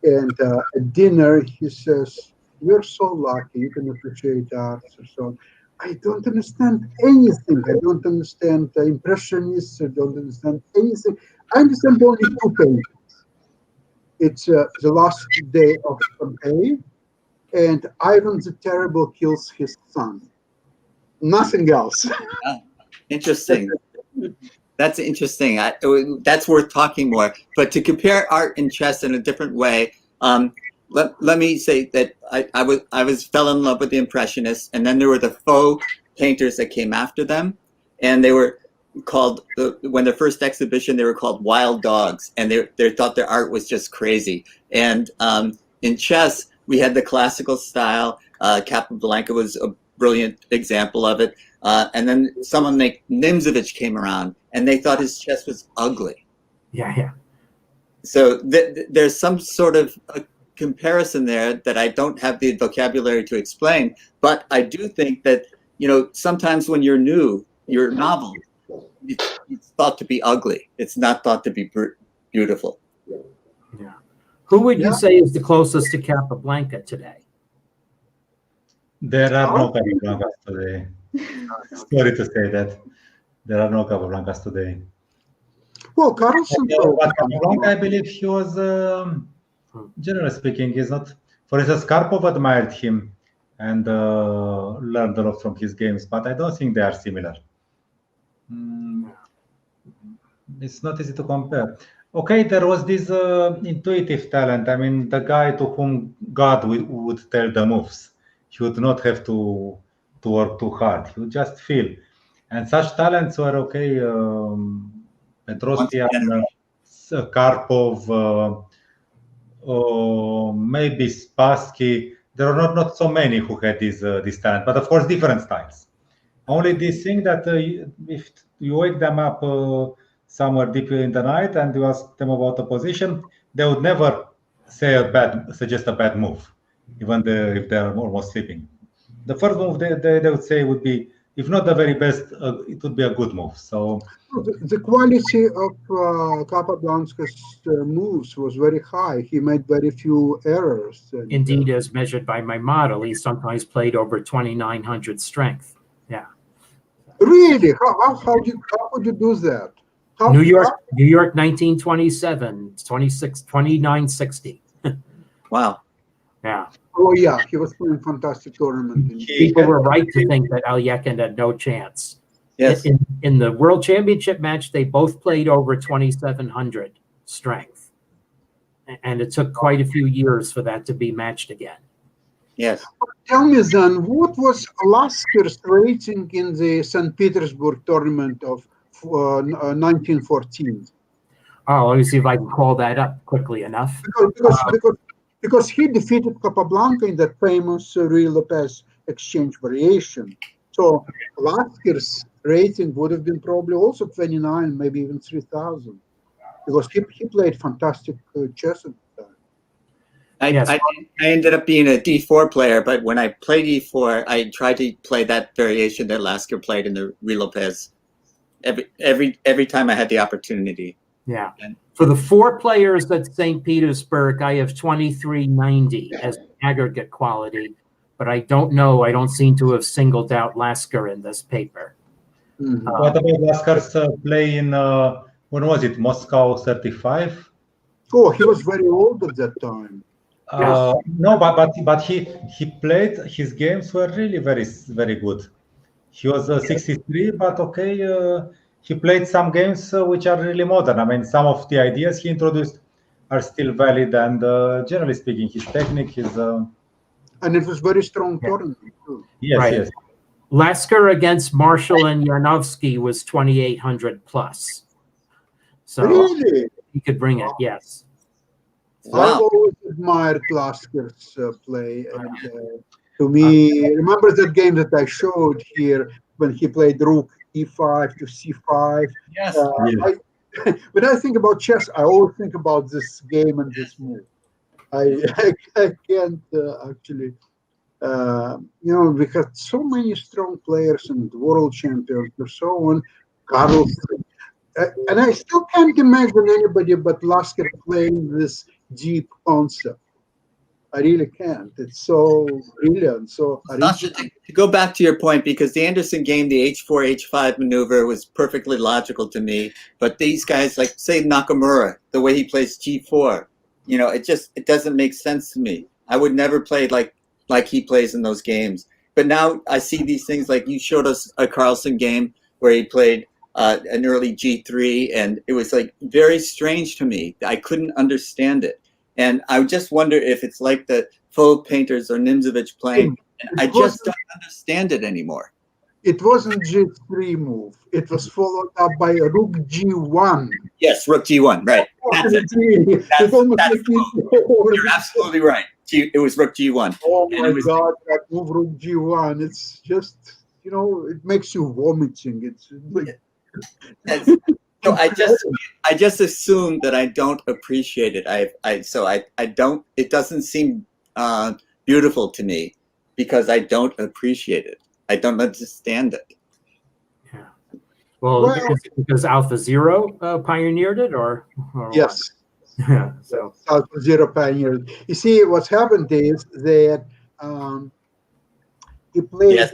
And at dinner, he says, "You're so lucky. You can appreciate arts or so on." I don't understand anything. I don't understand the Impressionists. I don't understand anything. I understand only two paintings. It's The Last Day of Pompeii and Ivan the Terrible kills his son. Nothing else. Interesting. That's interesting. That's worth talking more. But to compare art and chess in a different way, let me say that I fell in love with the Impressionists, and then there were the faux painters that came after them, and they were called when their first exhibition, they were called Wild Dogs, and they thought their art was just crazy. And in chess, we had the classical style. Capablanca was a brilliant example of it. And then someone like Nimzovich came around, and they thought his chess was ugly. Yeah. So there's some sort of a comparison there that I don't have the vocabulary to explain. But I do think that, sometimes when you're new, you're novel, it's thought to be ugly. It's not thought to be beautiful. Yeah. Who would you say is the closest to Capablanca today? There are no Capablancas today. Sorry to say that. There are no Capablancas today. Well, Carlsen. But Capablanca, I believe he was, generally speaking, is not. For instance, Karpov admired him and learned a lot from his games, but I don't think they are similar. It's not easy to compare. Okay, there was this intuitive talent. I mean, the guy to whom God would tell the moves. He would not have to work too hard. He would just feel. And such talents were Petrosyan, Karpov, maybe Spassky. There are not so many who had this talent, but of course different styles. Only this thing that if you wake them up somewhere deep in the night and you ask them about a position, they would never suggest a bad move, even if they are almost sleeping. The first move they would say would be, if not the very best, it would be a good move. So the quality of Capablanca's moves was very high. He made very few errors. Indeed, as measured by my model, he sometimes played over 2,900 strength. Yeah. Really? How would you do that? New York, 1927, 2960. Wow. Yeah. Oh yeah, he was playing fantastic tournament. People were right to think that Alekhine had no chance. Yes. In the World Championship match, they both played over 2,700 strength, and it took quite a few years for that to be matched again. Yes. Tell me then, what was Lasker's rating in the St. Petersburg tournament of 1914? Oh, let me see if I can call that up quickly enough. Because he defeated Capablanca in that famous Ruy-Lopez exchange variation. So Lasker's rating would have been probably also 29, maybe even 3,000, because he played fantastic chess at the time. I ended up being a D4 player, but when I played E4, I tried to play that variation that Lasker played in the Ruy-Lopez every time I had the opportunity. Yeah. For the 4 players at St. Petersburg, I have 2390 as aggregate quality, but I don't know. I don't seem to have singled out Lasker in this paper. What about Lasker's play in, when was it, Moscow 35? Oh, he was very old at that time. No, but he played, his games were really very, very good. He was 63, but okay, he played some games which are really modern. I mean, some of the ideas he introduced are still valid, and generally speaking, his technique is. And it was very strong tournament too. Yes, Right. yes. Lasker against Marshall and Yanovsky was 2,800 plus. So Really? he could bring it, yes. Wow. I've always admired Lasker's play. And to me, remember that game that I showed here when he played rook e5 to c5? Yes. When I think about chess, I always think about this game and this move. I can't actually, we had so many strong players and world champions and so on. Carlsen. And I still can't imagine anybody but Lasker playing this deep concept. I really can't. It's so brilliant. So Sasha, to go back to your point, because the Anderson game, the H4, H5 maneuver was perfectly logical to me. But these guys, like say Nakamura, the way he plays G4, it doesn't make sense to me. I would never play like he plays in those games. But now I see these things, like you showed us a Carlsen game where he played an early G3, and it was like very strange to me. I couldn't understand it. And I just wonder if it's like the Faux painters or Nimzovich playing. And I just don't understand it anymore. It wasn't G3 move. It was followed up by Rook G1. Yes, Rook G1, right. That's it. That's the move. You're absolutely right. It was Rook G1. Oh my God, that move Rook G1. It's just, it makes you vomiting. It's like... So I just assume that I don't appreciate it. I don't. It doesn't seem beautiful to me because I don't appreciate it. I don't understand it. Yeah. Well, because Alpha Zero pioneered it, or yes. Yeah. So Alpha Zero pioneered. You see, what's happened is that he played his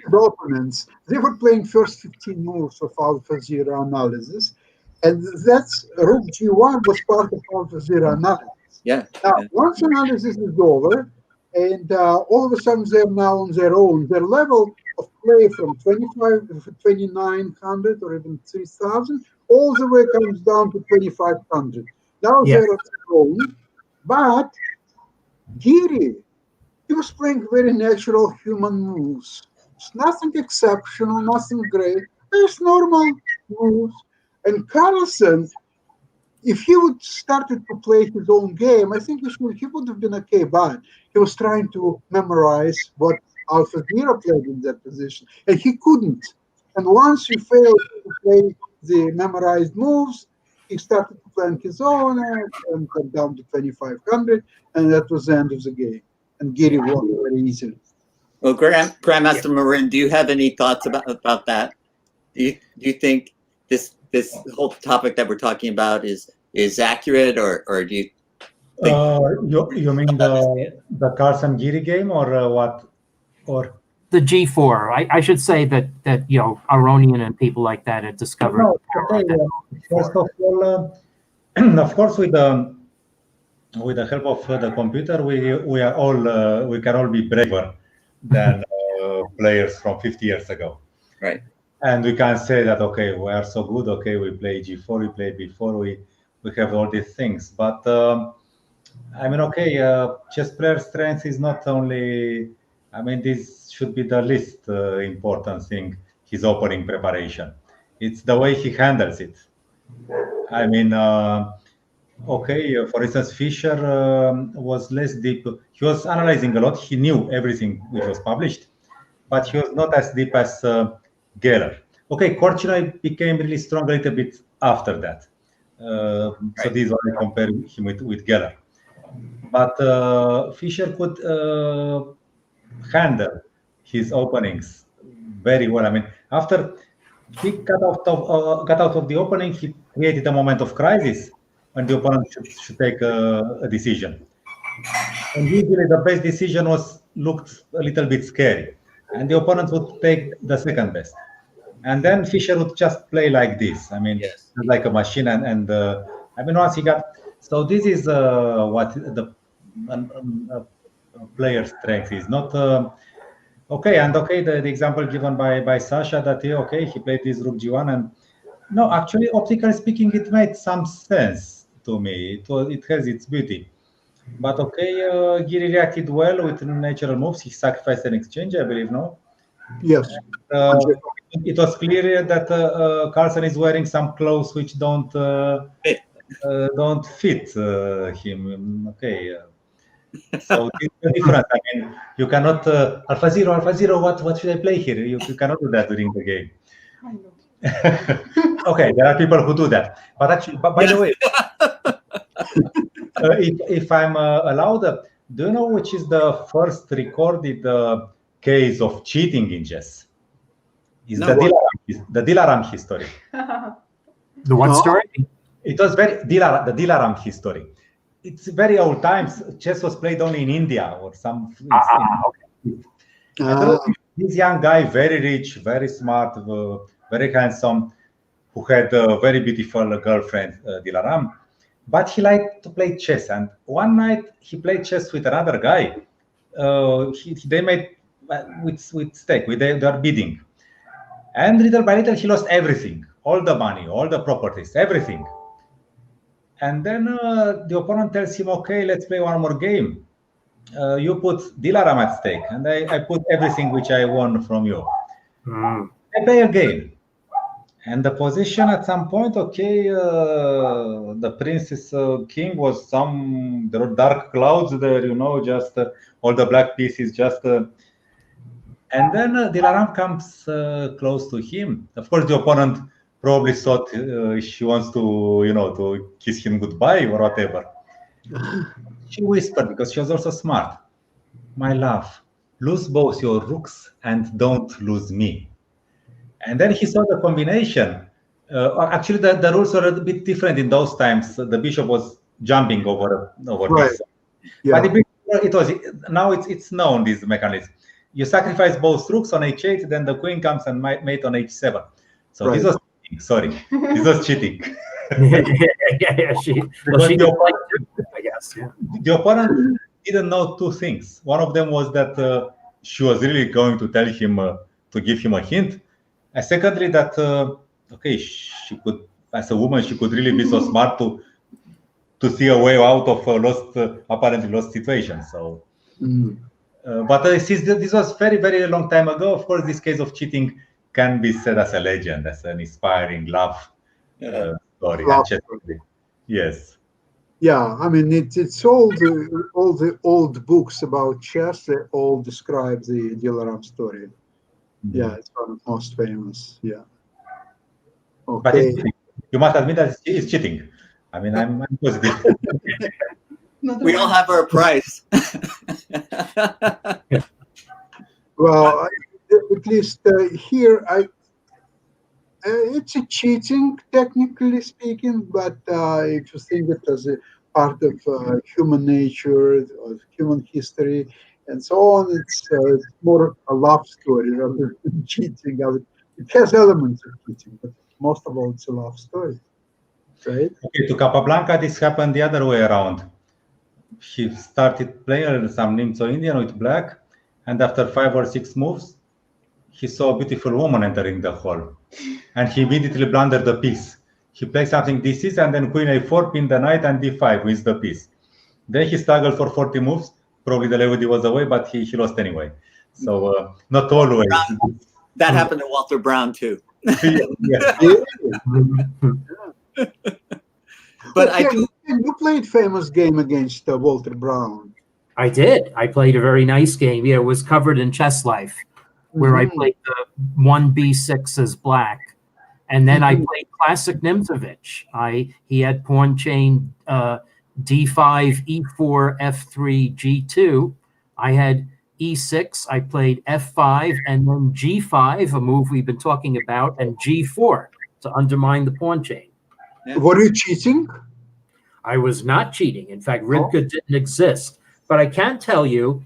opponents. They were playing first 15 moves of Alpha Zero analysis, and that's Rook G1 was part of Alpha Zero analysis. Yeah. Now, once analysis is over, and all of a sudden they're now on their own, their level of play from 2,900 or even 3,000, all the way comes down to 2,500. Now they're on their own, but Geary, he was playing very natural human moves. It's nothing exceptional, nothing great. It's normal moves. And Carlsen, if he would started to play his own game, I think he would have been okay. But he was trying to memorize what Alpha Zero played in that position, and he couldn't. And once he failed to play the memorized moves, he started to play on his own and got down to 2,500, and that was the end of the game. And Geary won very easily. Well, Grandmaster Marin, do you have any thoughts about that? Do you think this whole topic that we're talking about is accurate, or do you think you mean the Carlsen Geary game, or what? Or the G4? I should say that Aronian and people like that had discovered. No, first of all, of course, with the help of the computer, we can all be braver than players from 50 years ago. Right. And we can say that, okay, we are so good. Okay, we play G4, we play B4, we have all these things. But I mean, okay, chess player strength is not only. I mean, this should be the least important thing. His opening preparation. It's the way he handles it. I mean, okay, for instance, Fischer was less deep. He was analyzing a lot. He knew everything which was published, but he was not as deep as Geller. Okay, Korchnoi became really strong a little bit after that. So this is why I compare him with Geller. But Fischer could handle his openings very well. I mean, after he got out of the opening, he created a moment of crisis when the opponent should take a decision. And usually the best decision looked a little bit scary, and the opponent would take the second best. And then Fischer would just play like this. I mean, like a machine. And I mean, once he got. So this is what the player's strength is. Not okay. And okay, the example given by Sasha that okay, he played this Rook G1, and no, actually, optically speaking, it made some sense to me. It has its beauty. But okay, Geary reacted well with natural moves. He sacrificed an exchange, I believe, no? Yes. It was clear that Carlsen is wearing some clothes which don't fit him. Okay. So it's different. I mean, you cannot Alpha Zero. What should I play here? You cannot do that during the game. Okay, there are people who do that. But actually, by the way, if I'm allowed, do you know which is the first recorded case of cheating in chess? Is the Dilaram history. The what story? It was the Dilaram history. It's very old times. Chess was played only in India or some. This young guy, very rich, very smart, very handsome, who had a very beautiful girlfriend, Dilaram, but he liked to play chess. And one night he played chess with another guy. They made with stake, with their bidding. And little by little, he lost everything, all the money, all the properties, everything. And then the opponent tells him, okay, let's play one more game. You put Dilaram at stake, and I put everything which I won from you. They play a game. And the position at some point, okay, the prince is king was there were dark clouds there, just all the black pieces, and then Dilaram comes close to him. Of course, the opponent probably thought she wants to, to kiss him goodbye or whatever. She whispered, because she was also smart, "My love, lose both your rooks and don't lose me." And then he saw the combination. Actually, the rules were a bit different in those times. The bishop was jumping over Right. this. Yeah. But now it's known, this mechanism. You sacrifice both rooks on h8, then the queen comes and mate on h7. So Right. this was cheating. Sorry, this was cheating. Yeah. She did like it, I guess. Yeah. The opponent didn't know two things. One of them was that she was really going to tell him to give him a hint. And secondly, that okay, she could, as a woman, she could really be so smart to see a way out of a apparently lost situation. So, but this was very, very long time ago. Of course, this case of cheating can be said as a legend, as an inspiring love story. Yes. Yeah, I mean it's all the old books about chess. They all describe the Dilaram story. Yeah, it's one of the most famous. Yeah. Okay. But you must admit that it's cheating. I mean, I'm positive. We all have our price. Well, at least here, it's a cheating, technically speaking. But if you think it as a part of human nature, of human history, and so on, it's more a love story rather than cheating. It has elements of cheating, but most of all, it's a love story, right? Okay, to Capablanca, this happened the other way around. He started playing some Nimzo Indian with black, and after 5 or 6 moves, he saw a beautiful woman entering the hall, and he immediately blundered the piece. He played something d6, and then queen a4, pinned the knight, and d5 wins the piece. Then he struggled for 40 moves. Probably the levity was away, but he lost anyway. So not always. That happened to Walter Brown too. But okay, I do. You played famous game against Walter Brown. I did. I played a very nice game. Yeah, it was covered in Chess Life, where I played the 1b6 as black. And then I played classic Nimzovich. He had pawn chain d5, e4, f3, g2. I had e6. I played f5 and then g5, a move we've been talking about, and g4 to undermine the pawn chain. Were you cheating? I was not cheating. In fact, Ribka didn't exist. But I can tell you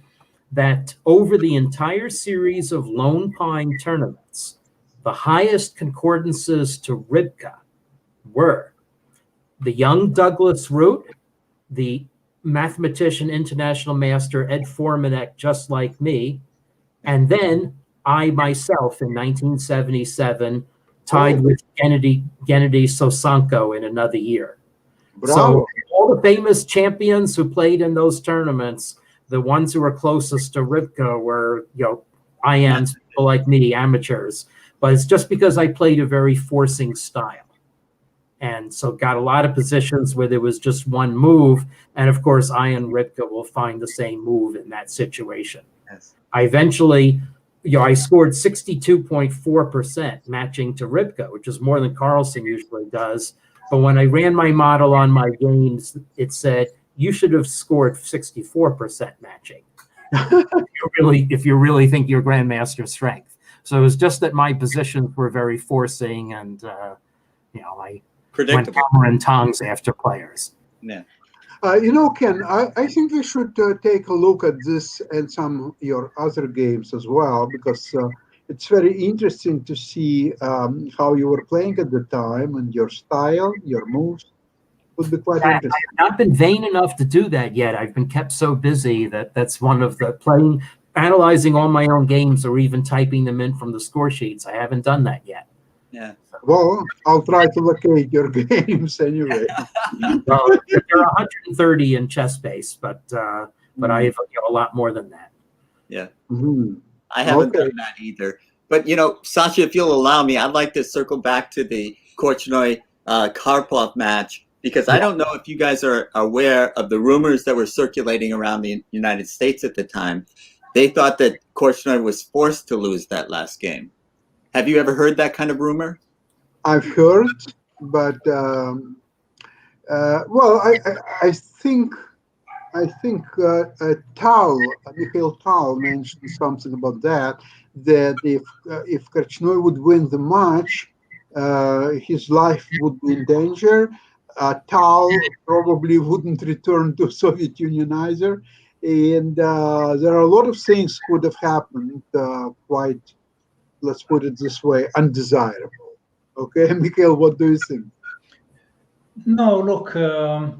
that over the entire series of Lone Pine tournaments, the highest concordances to Ribka were the young Douglas Root, the mathematician, international master Ed Formanek, just like me, and then I myself in 1977 tied with Gennady Sosanko in another year. Bravo. So all the famous champions who played in those tournaments, the ones who were closest to Ribka were, IMs, people like me, amateurs. But it's just because I played a very forcing style. And so got a lot of positions where there was just one move. And of course, I and Ribka will find the same move in that situation. Yes. I eventually, I scored 62.4% matching to Ribka, which is more than Carlsen usually does. But when I ran my model on my games, it said, you should have scored 64% matching if you really think you're grandmaster strength. So it was just that my positions were very forcing, and I went hammer and tongs after players. Yeah. Ken, I think we should take a look at this and some of your other games as well, because it's very interesting to see how you were playing at the time and your style, your moves. Would be quite interesting. I've not been vain enough to do that yet. I've been kept so busy that's one of the analyzing all my own games or even typing them in from the score sheets. I haven't done that yet. Yeah. Well, I'll try to locate your games anyway. Well, there are 130 in ChessBase, but I have a lot more than that. Yeah. Mm-hmm. I haven't done that either. But Sasha, if you'll allow me, I'd like to circle back to the Korchnoi-Karpov match, because I don't know if you guys are aware of the rumors that were circulating around the United States at the time. They thought that Korchnoi was forced to lose that last game. Have you ever heard that kind of rumor? I've heard, but well, I think Mihail Tal mentioned something about that if Korchnoi would win the match, his life would be in danger. Tal probably wouldn't return to Soviet Union either, and there are a lot of things could have happened quite, let's put it this way, undesirable. Okay, Michael, what do you think? No, look, I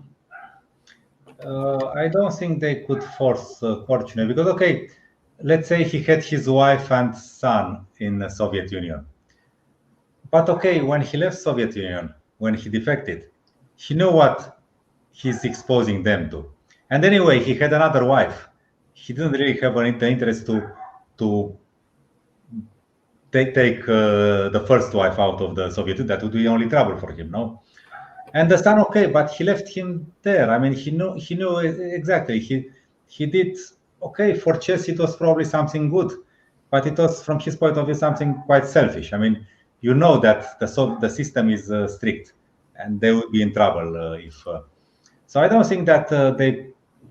don't think they could force Korchnoi, because, okay, let's say he had his wife and son in the Soviet Union. But okay, when he left Soviet Union, when he defected, he knew what he's exposing them to. And anyway, he had another wife. He didn't really have an interest to take the first wife out of the Soviet Union. That would be only trouble for him, no? And the son, okay, but he left him there. I mean, he knew exactly. He did, okay, for chess it was probably something good, but it was, from his point of view, something quite selfish. I mean, you know that the system is strict, and they would be in trouble if. So I don't think that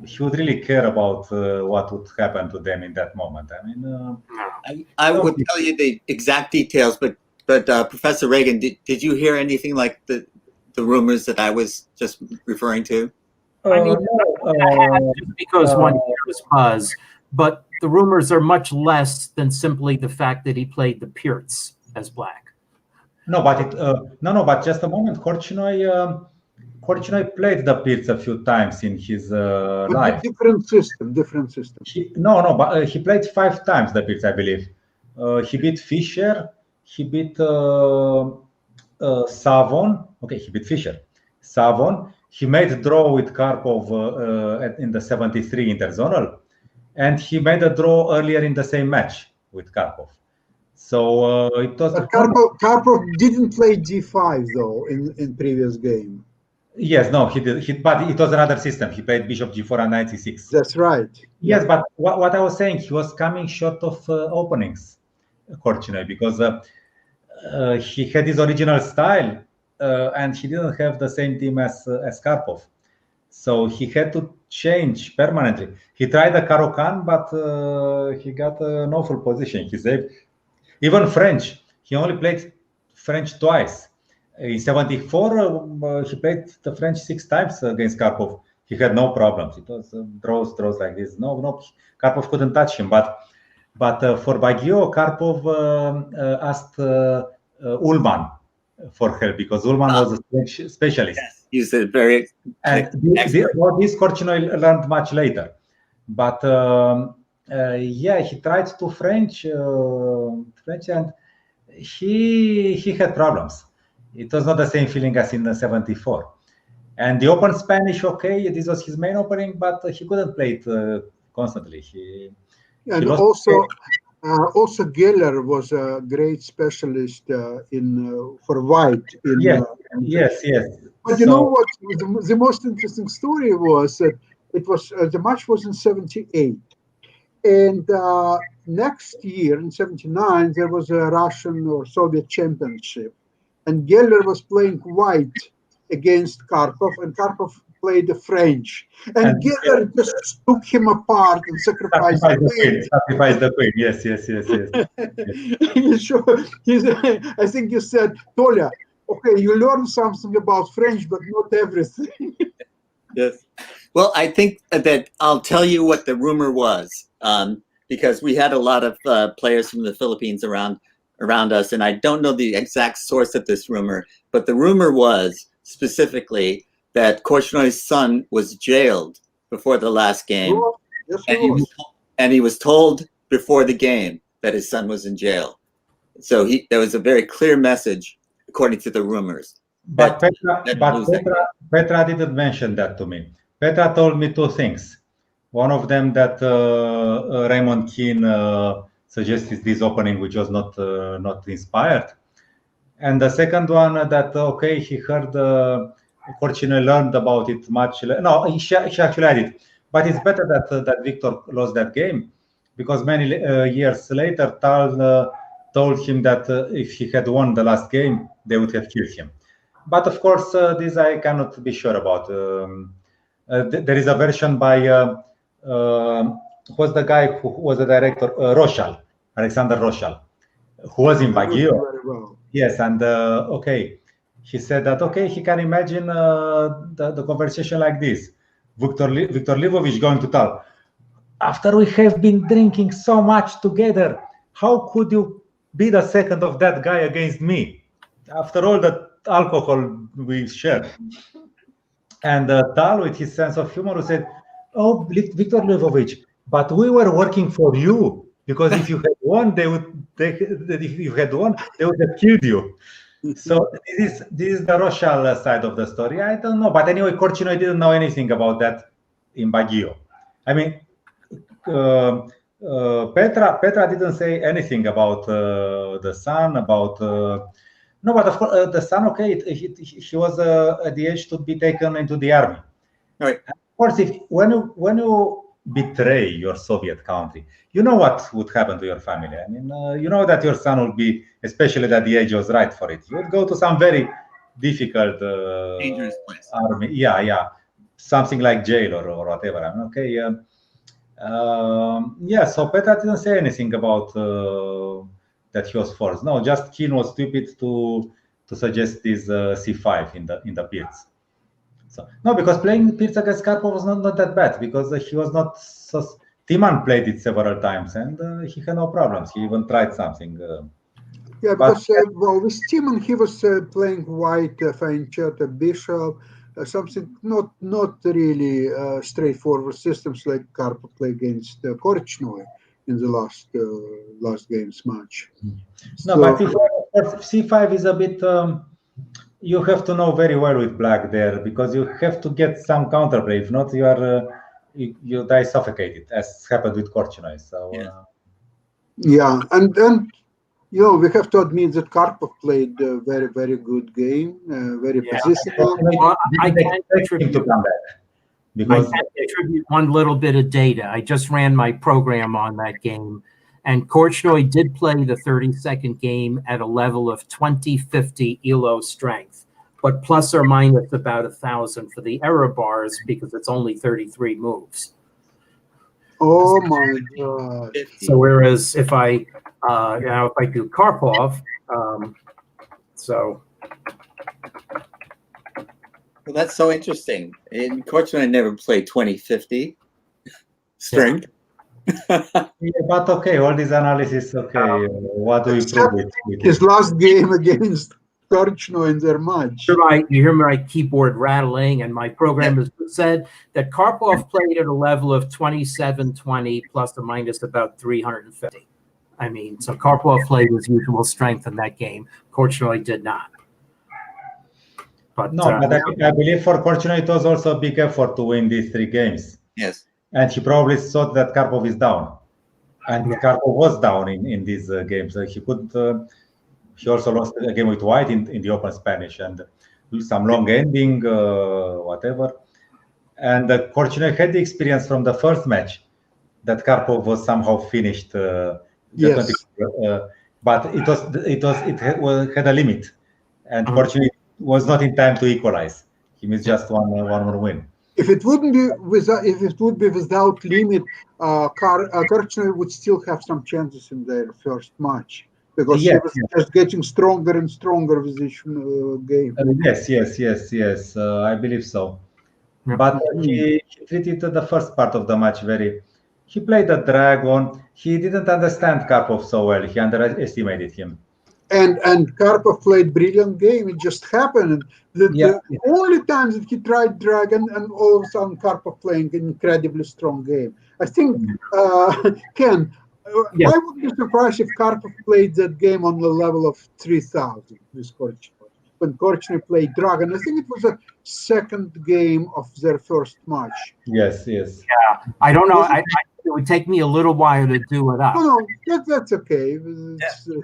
he would really care about what would happen to them in that moment. I mean, I would tell you the exact details, but Professor Regan, did you hear anything like the rumors that I was just referring to? I mean, just because one hears buzz, but the rumors are much less than simply the fact that he played the Pirts as black. No, but but just a moment. Korchnoi played the Pirts a few times in his life. Different system. But he played 5 times the Pirts, I believe. He beat Fischer. He beat Savon. Okay, he beat Fischer. Savon. He made a draw with Karpov in the 73 interzonal, and he made a draw earlier in the same match with Karpov. So it was. Karpov didn't play d5 though in previous game. Yes, no, he did. But it was another system. He played Bishop G4 and Knight C6. That's right. Yes, but what I was saying, he was coming short of openings, Korchnoi, because he had his original style, and he didn't have the same team as Karpov. So he had to change permanently. He tried the Caro-Kann, but he got an awful position. He saved even French. He only played French twice. In 74, he played the French 6 times against Karpov. He had no problems. It was draws like this. No, Karpov couldn't touch him. But for Baguio, Karpov asked Ullmann for help, because Ullmann was a French specialist. Yes, he's a very this Korchnoi learned much later. But yeah, he tried to French, and he had problems. It was not the same feeling as in 74. And the open Spanish, okay, this was his main opening, but he couldn't play it constantly. Also Geller was a great specialist for white. Yes. But you know what? The most interesting story was that it was the match was in 78, and next year in 79 there was a Russian or Soviet championship, and Geller was playing white against Karpov, and Karpov played the French, and Geller just took him apart and sacrificed the queen. Sacrificed the queen. Yes. I think you said, Tolia, okay, you learn something about French, but not everything. Yes. Well, I think that I'll tell you what the rumor was, because we had a lot of players from the Philippines around us, and I don't know the exact source of this rumor, but the rumor was specifically that Korchnoi's son was jailed before the last game, and he was told before the game that his son was in jail. So there was a very clear message, according to the rumors. But Petra didn't mention that to me. Petra told me 2 things. One of them that Raymond Keane suggested this opening, which was not inspired. And the second one that he heard Korchnoi learned about it much. No, she actually had it, but it's better that Victor lost that game, because many years later Tal told him that if he had won the last game, they would have killed him. But of course, this I cannot be sure about. There is a version by who was the guy who was the director, Rochal, Alexander Rochal, who was in Baguio. Well. Yes, and he said that he can imagine the conversation like this: Victor Livovich going to Tal, after we have been drinking so much together, how could you be the second of that guy against me? After all the alcohol we shared. And Tal, with his sense of humor, said, "Oh, Victor Livovich, but we were working for you, because if you had won, they would have killed you." So this is the Rochal side of the story. I don't know, but anyway, Korchnoi didn't know anything about that in Baguio. I mean, Petra didn't say anything about the son, about no, but of course the son. He was at the age to be taken into the army. Right. Of course, when you betray your Soviet country, you know what would happen to your family. I mean, you know that your son would be, especially that the age was right for it. You would go to some very difficult, dangerous place. Army. Yeah, something like jail or whatever. I mean, so Petra didn't say anything about that he was forced. No, just Keen was stupid to suggest this c5 in the Pirts. So no, because playing Pirts against Karpov was not that bad, because he was not so. Timan played it several times and he had no problems. He even tried something. Yeah, because with Timan he was playing white, Feinchetta, Bishop, something not really straightforward systems like Karpov played against Korchnoi in the last game's match. No, but c5 is a bit. You have to know very well with black there, because you have to get some counterplay. If not, you are you die suffocated, as happened with Korchnoi. So yeah, and we have to admit that Karpov played a very, very good game, very positional. I can't contribute one little bit of data. I just ran my program on that game, and Korchnoi did play the 32nd game at a level of 2050 ELO strength, but plus or minus about 1,000 for the error bars, because it's only 33 moves. Oh my God! So whereas if I do Karpov, Well, that's so interesting. And Korchnoi never played 2050 strength. Yeah, but all this analysis. What do you prove with his last game against Korchnoi in their match? You hear my keyboard rattling, and my program has said that Karpov played at a level of 2720 plus or minus about 350. I mean, so Karpov played his usual strength in that game. Korchnoi did not. But I believe for Korchnoi it was also a big effort to win these 3 games. Yes. And he probably thought that Karpov is down, and Karpov was down in these games. He could. He also lost a game with White in the Open Spanish, and some long ending, whatever. And Korchnoi had the experience from the first match that Karpov was somehow finished. Yes. But it had a limit, and Korchnoi was not in time to equalize. He missed just one more win. If it would be without limit, Korchnoi would still have some chances in their first match, because he was just getting stronger and stronger with each game. Yes. I believe so. But he treated the first part of the match very. He played the dragon. He didn't understand Karpov so well. He underestimated him. And Karpov played brilliant game. It just happened that the only times that he tried dragon, and all of a sudden Karpov playing an incredibly strong game. I think Ken, I would be surprised if Karpov played that game on the level of 3,000 with Korchnoi. When Korchnoi played dragon, I think it was a second game of their first match. Yes. Yeah, I don't know. would take me a little while to do it up. No, that's okay.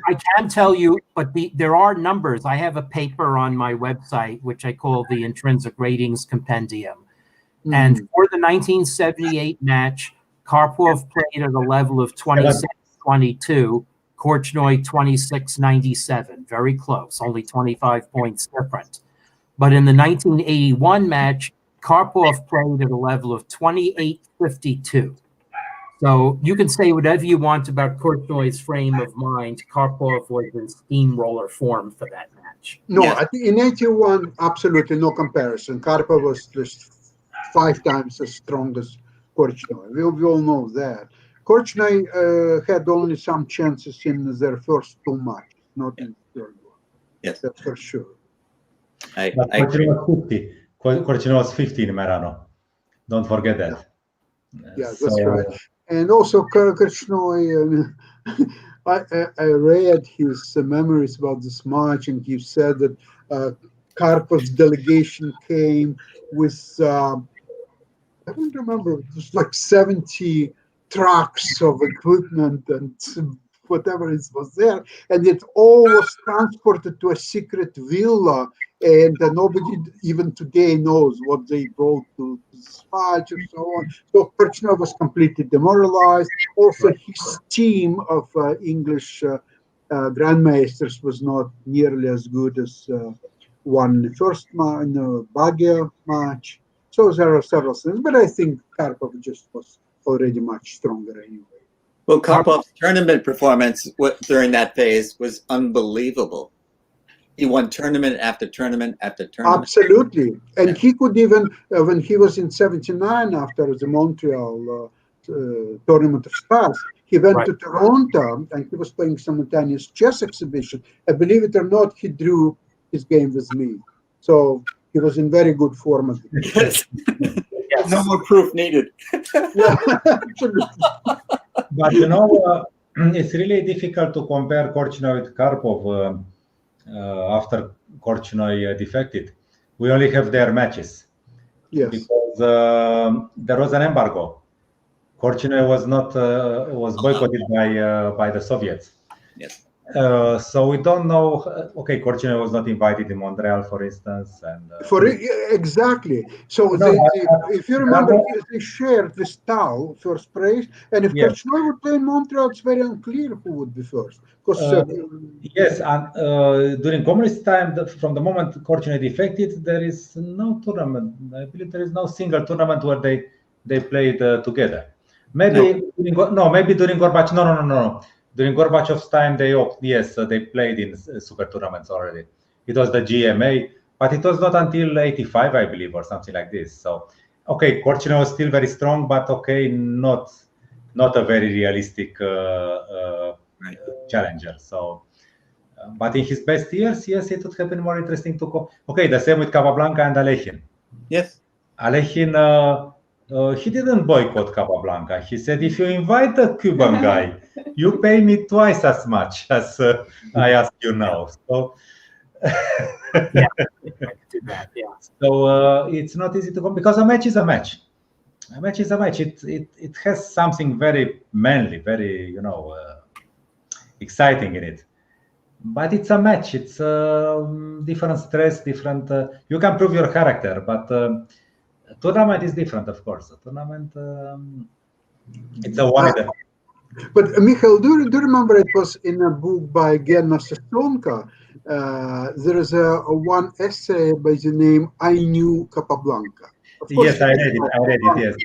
I can tell you, but there are numbers. I have a paper on my website, which I call the Intrinsic Ratings Compendium. And for the 1978 match, Karpov played at a level of 26-22, Korchnoi 26-97, very close, only 25 points different. But in the 1981 match, Karpov played at a level of 28-52. So you can say whatever you want about Korchnoi's frame of mind. Karpov was in steamroller form for that match. No, Yes. I think in 81, absolutely no comparison. Karpov was just 5 times as strong as Korchnoi. We all know that. Korchnoi had only some chances in their first 2 matches, not in the third one. Yes. That's for sure. I Korchnoi was 50. Korchnoi was 50 in Merano. Don't forget that. Yeah, that's right. And also Korchnoi, I read his memories about this match, and he said that Karpov's delegation came with, I don't remember, it was like 70 trucks of equipment and whatever it was there, and it all was transported to a secret villa, and nobody even today knows what they brought to this match and so on. So Korchnoi was completely demoralized. Also, his team of English grandmasters was not nearly as good as won the first Bagia match. So there are several things, but I think Karpov just was already much stronger anyway. Well, Karpov's tournament performance during that phase was unbelievable. He won tournament after tournament after tournament. Absolutely. And he could even, when he was in 79 after the Montreal Tournament of Stars, he went to Toronto and he was playing simultaneous chess exhibition. And believe it or not, he drew his game with me. So he was in very good form. Yes. No more proof needed. Yeah, absolutely. But you know, it's really difficult to compare Korchnoi with Karpov after Korchnoi defected. We only have their matches. Yes. Because there was an embargo. Korchnoi was boycotted by the Soviets. Yes. So we don't know. Okay, Korchnoi was not invited in Montreal, for instance, and exactly. So if you remember, they shared this Tau first place, and if Korchnoi would play in Montreal, it's very unclear who would be first. Yes, and during communist time, from the moment Korchnoi defected, there is no tournament. I believe there is no single tournament where they played together. Maybe maybe during Gorbachev. No. During Gorbachev's time, they played in super tournaments already. It was the GMA, but it was not until 85, I believe, or something like this. So, okay, Korchnoi was still very strong, but okay, not a very realistic challenger. So, but in his best years, yes, it would have been more interesting to okay, the same with Capablanca and Alechin. Yes. Alechin, he didn't boycott Capablanca. He said, if you invite the Cuban guy, you pay me twice as much as I ask you now. So, so it's not easy to come because a match is a match. A match is a match. It has something very manly, very exciting in it. But it's a match. It's different stress, different. You can prove your character, but tournament is different, of course. A tournament, it's a one. But Michael, do you remember it was in a book by Genna Sestonka? There is one essay by the name "I Knew Capablanca." Yes, I read it. Yes.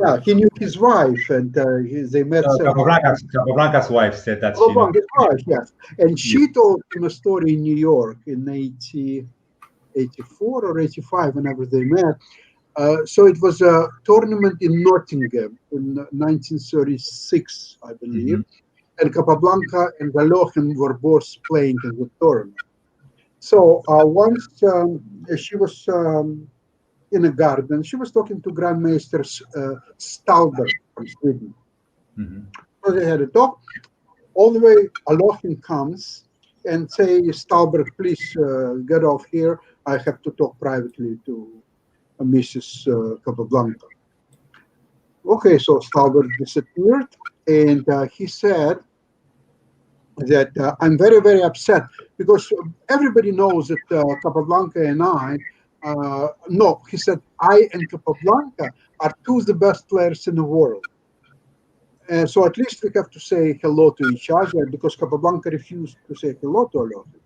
Yeah, he knew his wife, and they met. Capablanca's wife said that. Capablanca's wife, yes, and she told him a story in New York in 84 or 85, whenever they met. So it was a tournament in Nottingham in 1936, I believe, and Capablanca and Alochen were both playing in the tournament. So once she was in a garden, she was talking to Grandmaster Stalberg from Sweden. So they had a talk. All the way, Alochen comes and say, Stalberg, please get off here. I have to talk privately to Mrs. Capablanca. Okay, so Stauber disappeared, and he said that I'm very, very upset because everybody knows that Capablanca and I, no, he said, I and Capablanca are two of the best players in the world. And so at least we have to say hello to each other because Capablanca refused to say hello to Alokin.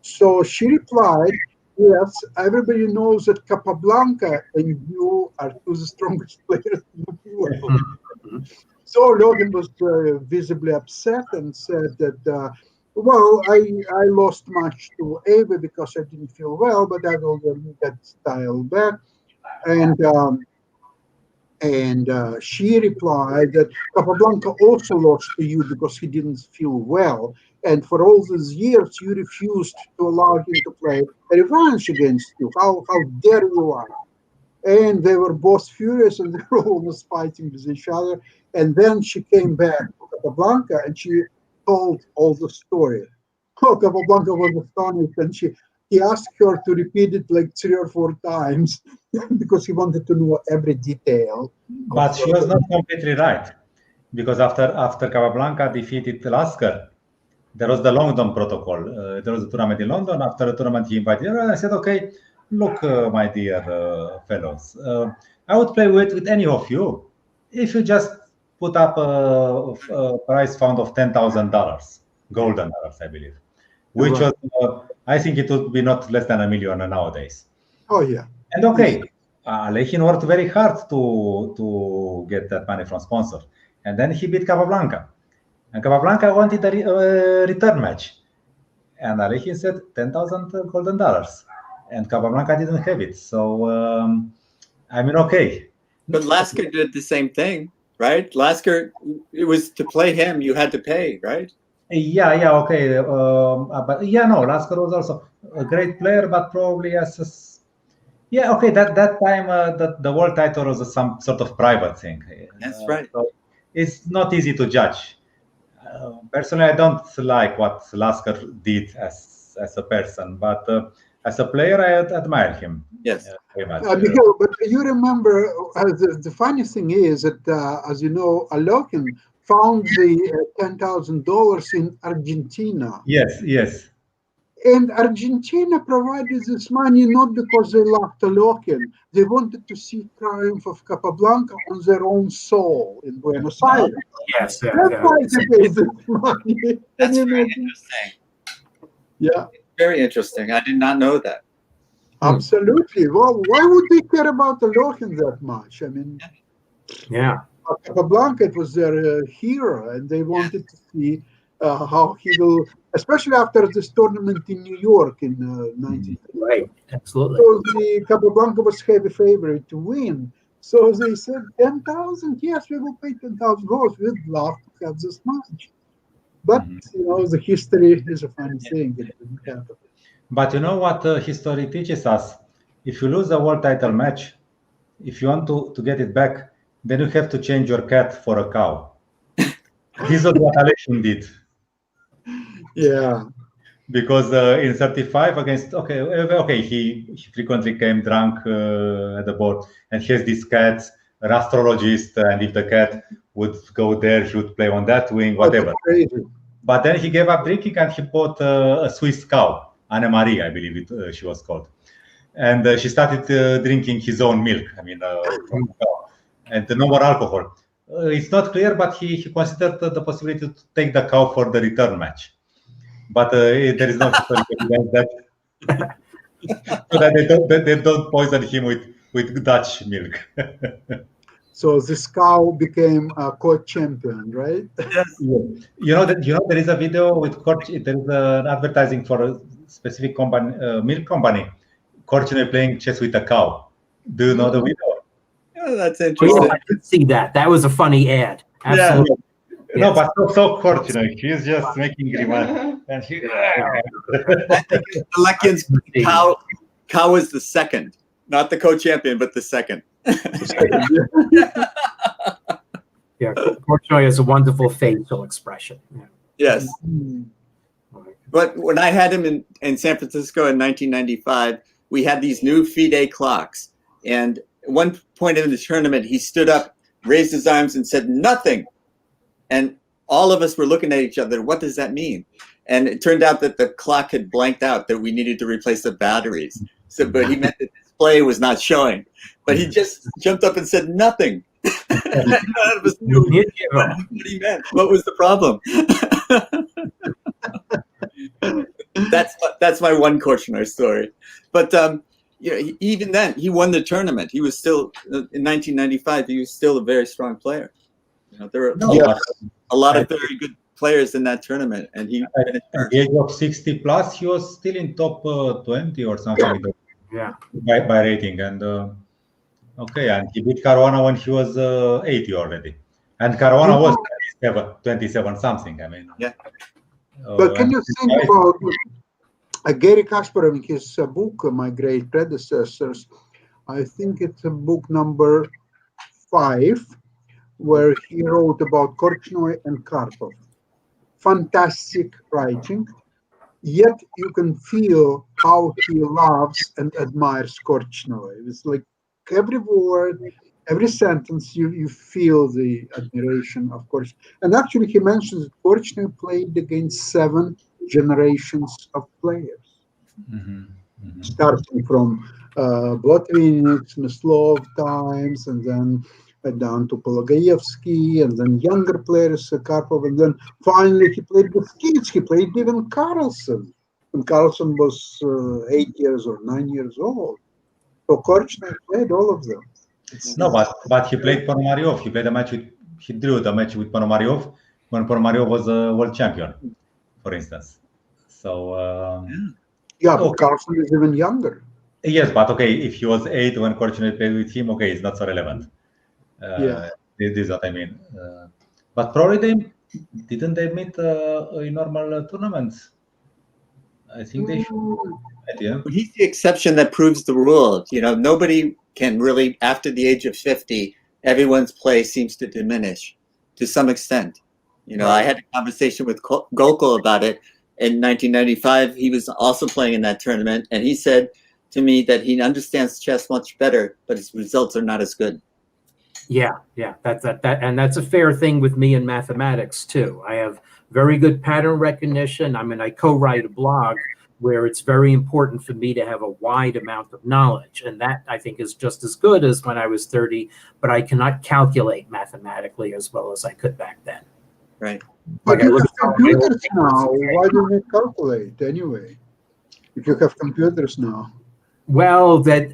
So she replied, yes, everybody knows that Capablanca and you are two of the strongest players in the world. So Logan was visibly upset and said that, well, I lost much to Ava because I didn't feel well, but I will get style back. And she replied that Capablanca also lost to you because he didn't feel well. And for all these years, you refused to allow him to play a revanche against you. How dare you are? And they were both furious and they were almost fighting with each other. And then she came back to Capablanca and she told all the story. Oh, Capablanca was astonished and he asked her to repeat it like 3 or 4 times because he wanted to know every detail. But she was not completely right, because after Capablanca defeated Lasker, there was the London protocol. There was a tournament in London. After the tournament, he invited her, and I said, okay, look, my dear fellows, I would play with any of you if you just put up a prize fund of $10,000, golden dollars, I believe, which was, I think it would be not less than $1 million nowadays. Oh, yeah. And okay, Alekhine worked very hard to get that money from sponsor. And then he beat Capablanca. And Capablanca wanted a return match. And Alekhine said $10,000 golden dollars. And Capablanca didn't have it. So, I mean, okay. But Lasker did the same thing, right? Lasker, it was to play him, you had to pay, right? Yeah, okay. But yeah, no, Lasker was also a great player, but probably yeah, okay. That time, the world title was some sort of private thing. That's right. So it's not easy to judge. Personally, I don't like what Lasker did as a person, but as a player, I admire him. Yes. Very much. Mihail, but you remember, the funny thing is that, as you know, Alokin found the $10,000 in Argentina. Yes. And Argentina provided this money not because they loved Alokin. They wanted to see triumph of Capablanca on their own soul in Buenos Aires. Yes. That's why they paid this money. That's very interesting. Yeah. Very interesting. I did not know that. Absolutely. Well, why would they care about Alokin that much? I mean, Yeah. Capablanca, it was their hero, and they wanted to see how he will, especially after this tournament in New York in 19. Right. Absolutely. So the Capablanca was heavy favorite to win. So they said 10,000. Yes, we will pay $10,000. We'd love to have this match. But you know, the history is a funny thing. It didn't happen. But you know what history teaches us? If you lose a world title match, if you want to get it back, then you have to change your cat for a cow. This is what Alekhine did. Yeah. Because in 35 against he frequently came drunk at the board, and he has this cat, an astrologist, and if the cat would go there, he would play on that wing, whatever. But then he gave up drinking and he bought a Swiss cow, Anne Marie, I believe she was called, and she started drinking his own milk. I mean, from the cow, and no more alcohol. It's not clear, but he considered the possibility to take the cow for the return match. But there is no evidence that so that they don't poison him with Dutch milk. So this cow became a court champion, right? Yes. You know there is a video with court. There is an advertising for a specific company, milk company. Korchnoi playing chess with a cow. Do you know the video? Oh, that's interesting. Oh, I did see that. That was a funny ad. Absolutely. Yeah. No, but so Korchnoi. He's just making grimace. And he, I think Alekhine's cow is the second, not the co-champion, but the second. Yeah, Korchnoi has a wonderful facial expression. Yeah. Yes. But when I had him in San Francisco in 1995, we had these new FIDE clocks. And at one point in the tournament, he stood up raised his arms and said nothing. And all of us were looking at each other. What does that mean? And it turned out that the clock had blanked out, that we needed to replace the batteries. So, but he meant the display was not showing. But he just jumped up and said nothing. None of us knew what he meant. What was the problem? That's my one cautionary story. But even then, he won the tournament. He was still in 1995. He was still a very strong player. There were a lot of very good players in that tournament, and he at the age of 60 plus, he was still in top 20 or something. By rating, and and he beat Caruana when he was 80 already, and Caruana was 27 something. I mean, but can you think about Gary Kasparov in his book, My Great Predecessors? I think it's book number 5, where he wrote about Korchnoi and Karpov. Fantastic writing, yet you can feel how he loves and admires Korchnoi. It's like every word, every sentence, you feel the admiration, of course. And actually, he mentions that Korchnoi played against 7 generations of players, starting from Botvinnik, Smyslov times, and then down to Pologaevsky, and then younger players, Karpov, and then finally he played with kids. He played even Carlsen, and Carlsen was 8 years or 9 years old. So Korchnoi played all of them. No, but he played Ponomaryov. He played a match with. He drew the match with Ponomaryov when Ponomaryov was a world champion, for instance. So but Carlsen is even younger. Yes, but if he was 8 when Korchnoi played with him, it's not so relevant. This is what I mean. But probably didn't they meet in normal tournaments? I think they should. But he's the exception that proves the rule. Nobody can really, after the age of 50, everyone's play seems to diminish to some extent. I had a conversation with Gokul about it in 1995. He was also playing in that tournament, and he said to me that he understands chess much better, but his results are not as good. And that's a fair thing with me in mathematics too. I have very good pattern recognition. I co-write a blog where it's very important for me to have a wide amount of knowledge, and that I think is just as good as when I was 30. But I cannot calculate mathematically as well as I could back then. Right. But you have computers now. Why do you calculate anyway? If you have computers now. Well, that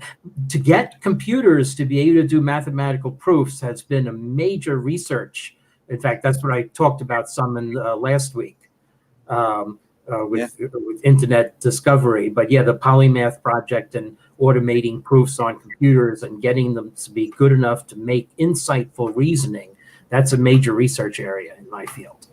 to get computers to be able to do mathematical proofs has been a major research. In fact, that's what I talked about some in last week with internet discovery. But the Polymath project and automating proofs on computers and getting them to be good enough to make insightful reasoning, that's a major research area in my field.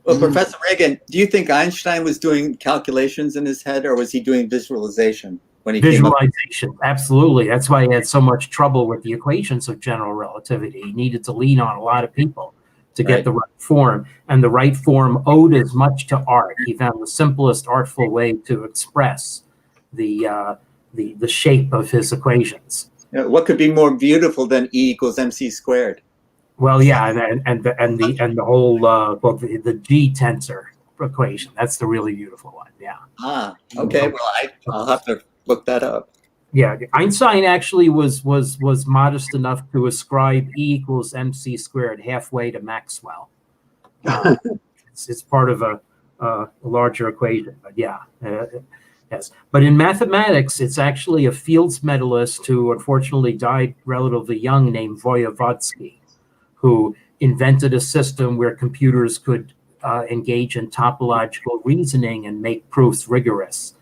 Well, Professor Regan, do you think Einstein was doing calculations in his head, or was he doing visualization? Visualization, absolutely. That's why he had so much trouble with the equations of general relativity. He needed to lean on a lot of people to get the right form, and the right form owed as much to art. He found the simplest artful way to express the shape of his equations. What could be more beautiful than E equals MC squared? Well, and the whole the G tensor equation. That's the really beautiful one. Okay. Well, I'll have to look that up. Einstein actually was modest enough to ascribe E equals MC squared halfway to Maxwell. It's part of a larger equation, but yes. But in mathematics, it's actually a Fields medalist who unfortunately died relatively young named Vojevodsky, who invented a system where computers could engage in topological reasoning and make proofs rigorous,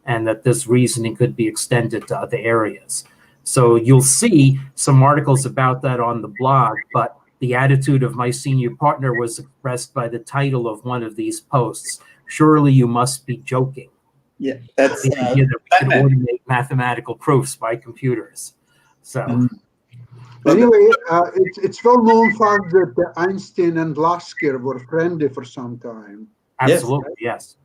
and that this reasoning could be extended to other areas. So you'll see some articles about that on the blog, but the attitude of my senior partner was expressed by the title of one of these posts, "Surely you must be joking." Yeah, that's the idea that we can automate mathematical proofs by computers. So anyway, it's well known fact that Einstein and Lasker were friendly for some time. Absolutely, yes.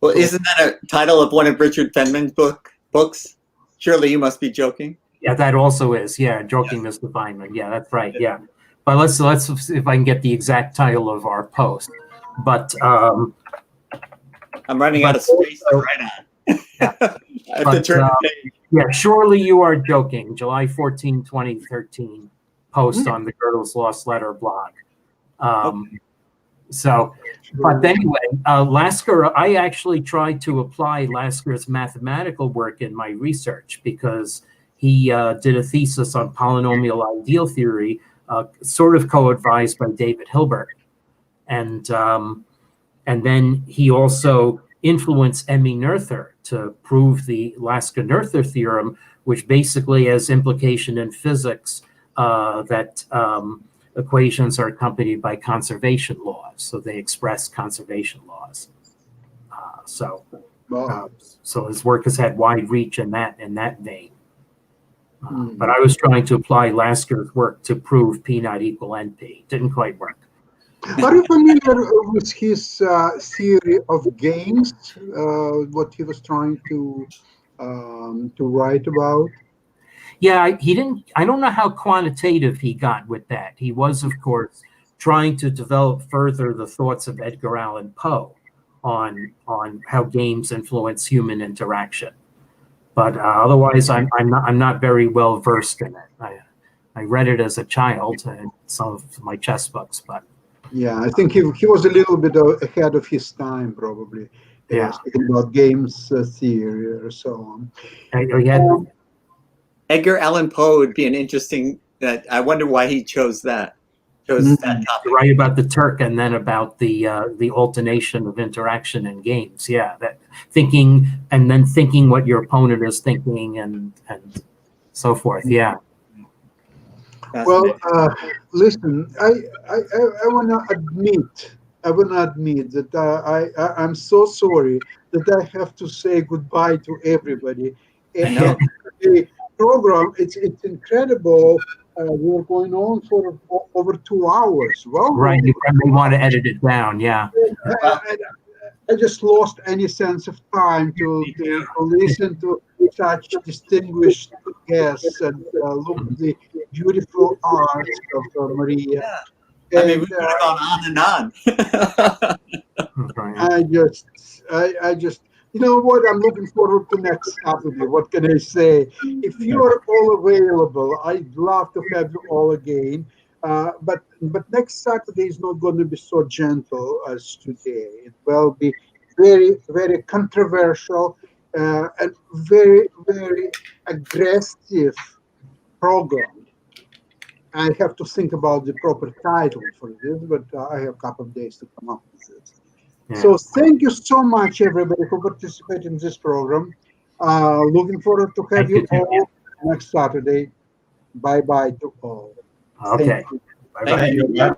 Well, isn't that a title of one of Richard Feynman's books? Surely you must be joking. Yeah, that also is. Yeah, joking, Mr. Feynman. Yeah, that's right. Yeah, but let's see if I can get the exact title of our post. But I'm running out of space to write on. I have to turn the page. Yeah, surely you are joking. July 14, 2013, post on the Gödel's Lost Letter blog. So, but anyway, Lasker, I actually tried to apply Lasker's mathematical work in my research because he did a thesis on polynomial ideal theory, sort of co-advised by David Hilbert. And then he also influenced Emmy Noether to prove the Lasker-Noether theorem, which basically has implication in physics that equations are accompanied by conservation laws, so they express conservation laws. So his work has had wide reach in that vein. But I was trying to apply Lasker's work to prove P not equal NP. Didn't quite work. Are you familiar with his theory of games? What he was trying to write about? Yeah, he didn't. I don't know how quantitative he got with that. He was, of course, trying to develop further the thoughts of Edgar Allan Poe on how games influence human interaction. But otherwise, I'm not very well versed in it. I read it as a child in some of my chess books, but yeah, I think he was a little bit ahead of his time, probably. Yeah, speaking about games theory or so on. Edgar Allan Poe would be an interesting. I wonder why he chose that. That topic. Right, about the Turk, and then about the alternation of interaction in games. Yeah, that thinking and then thinking what your opponent is thinking and so forth. Yeah. Well, listen, I want to admit that I'm so sorry that I have to say goodbye to everybody. And the program, it's incredible. We're going on for over 2 hours. Well, right. You probably want to edit it down. Yeah. I just lost any sense of time to listen to such distinguished guests and look at the beautiful art of Maria. Yeah. I mean, we could have gone on and on. I just, you know what? I'm looking forward to next Saturday. What can I say? If you are all available, I'd love to have you all again. But next Saturday is not going to be so gentle as today. It will be very, very controversial and very, very aggressive program. I have to think about the proper title for this, but I have a couple of days to come up with it. Yeah. So thank you so much, everybody, for participating in this program. Looking forward to have you all next Saturday. Bye-bye to all. Okay. Bye-bye.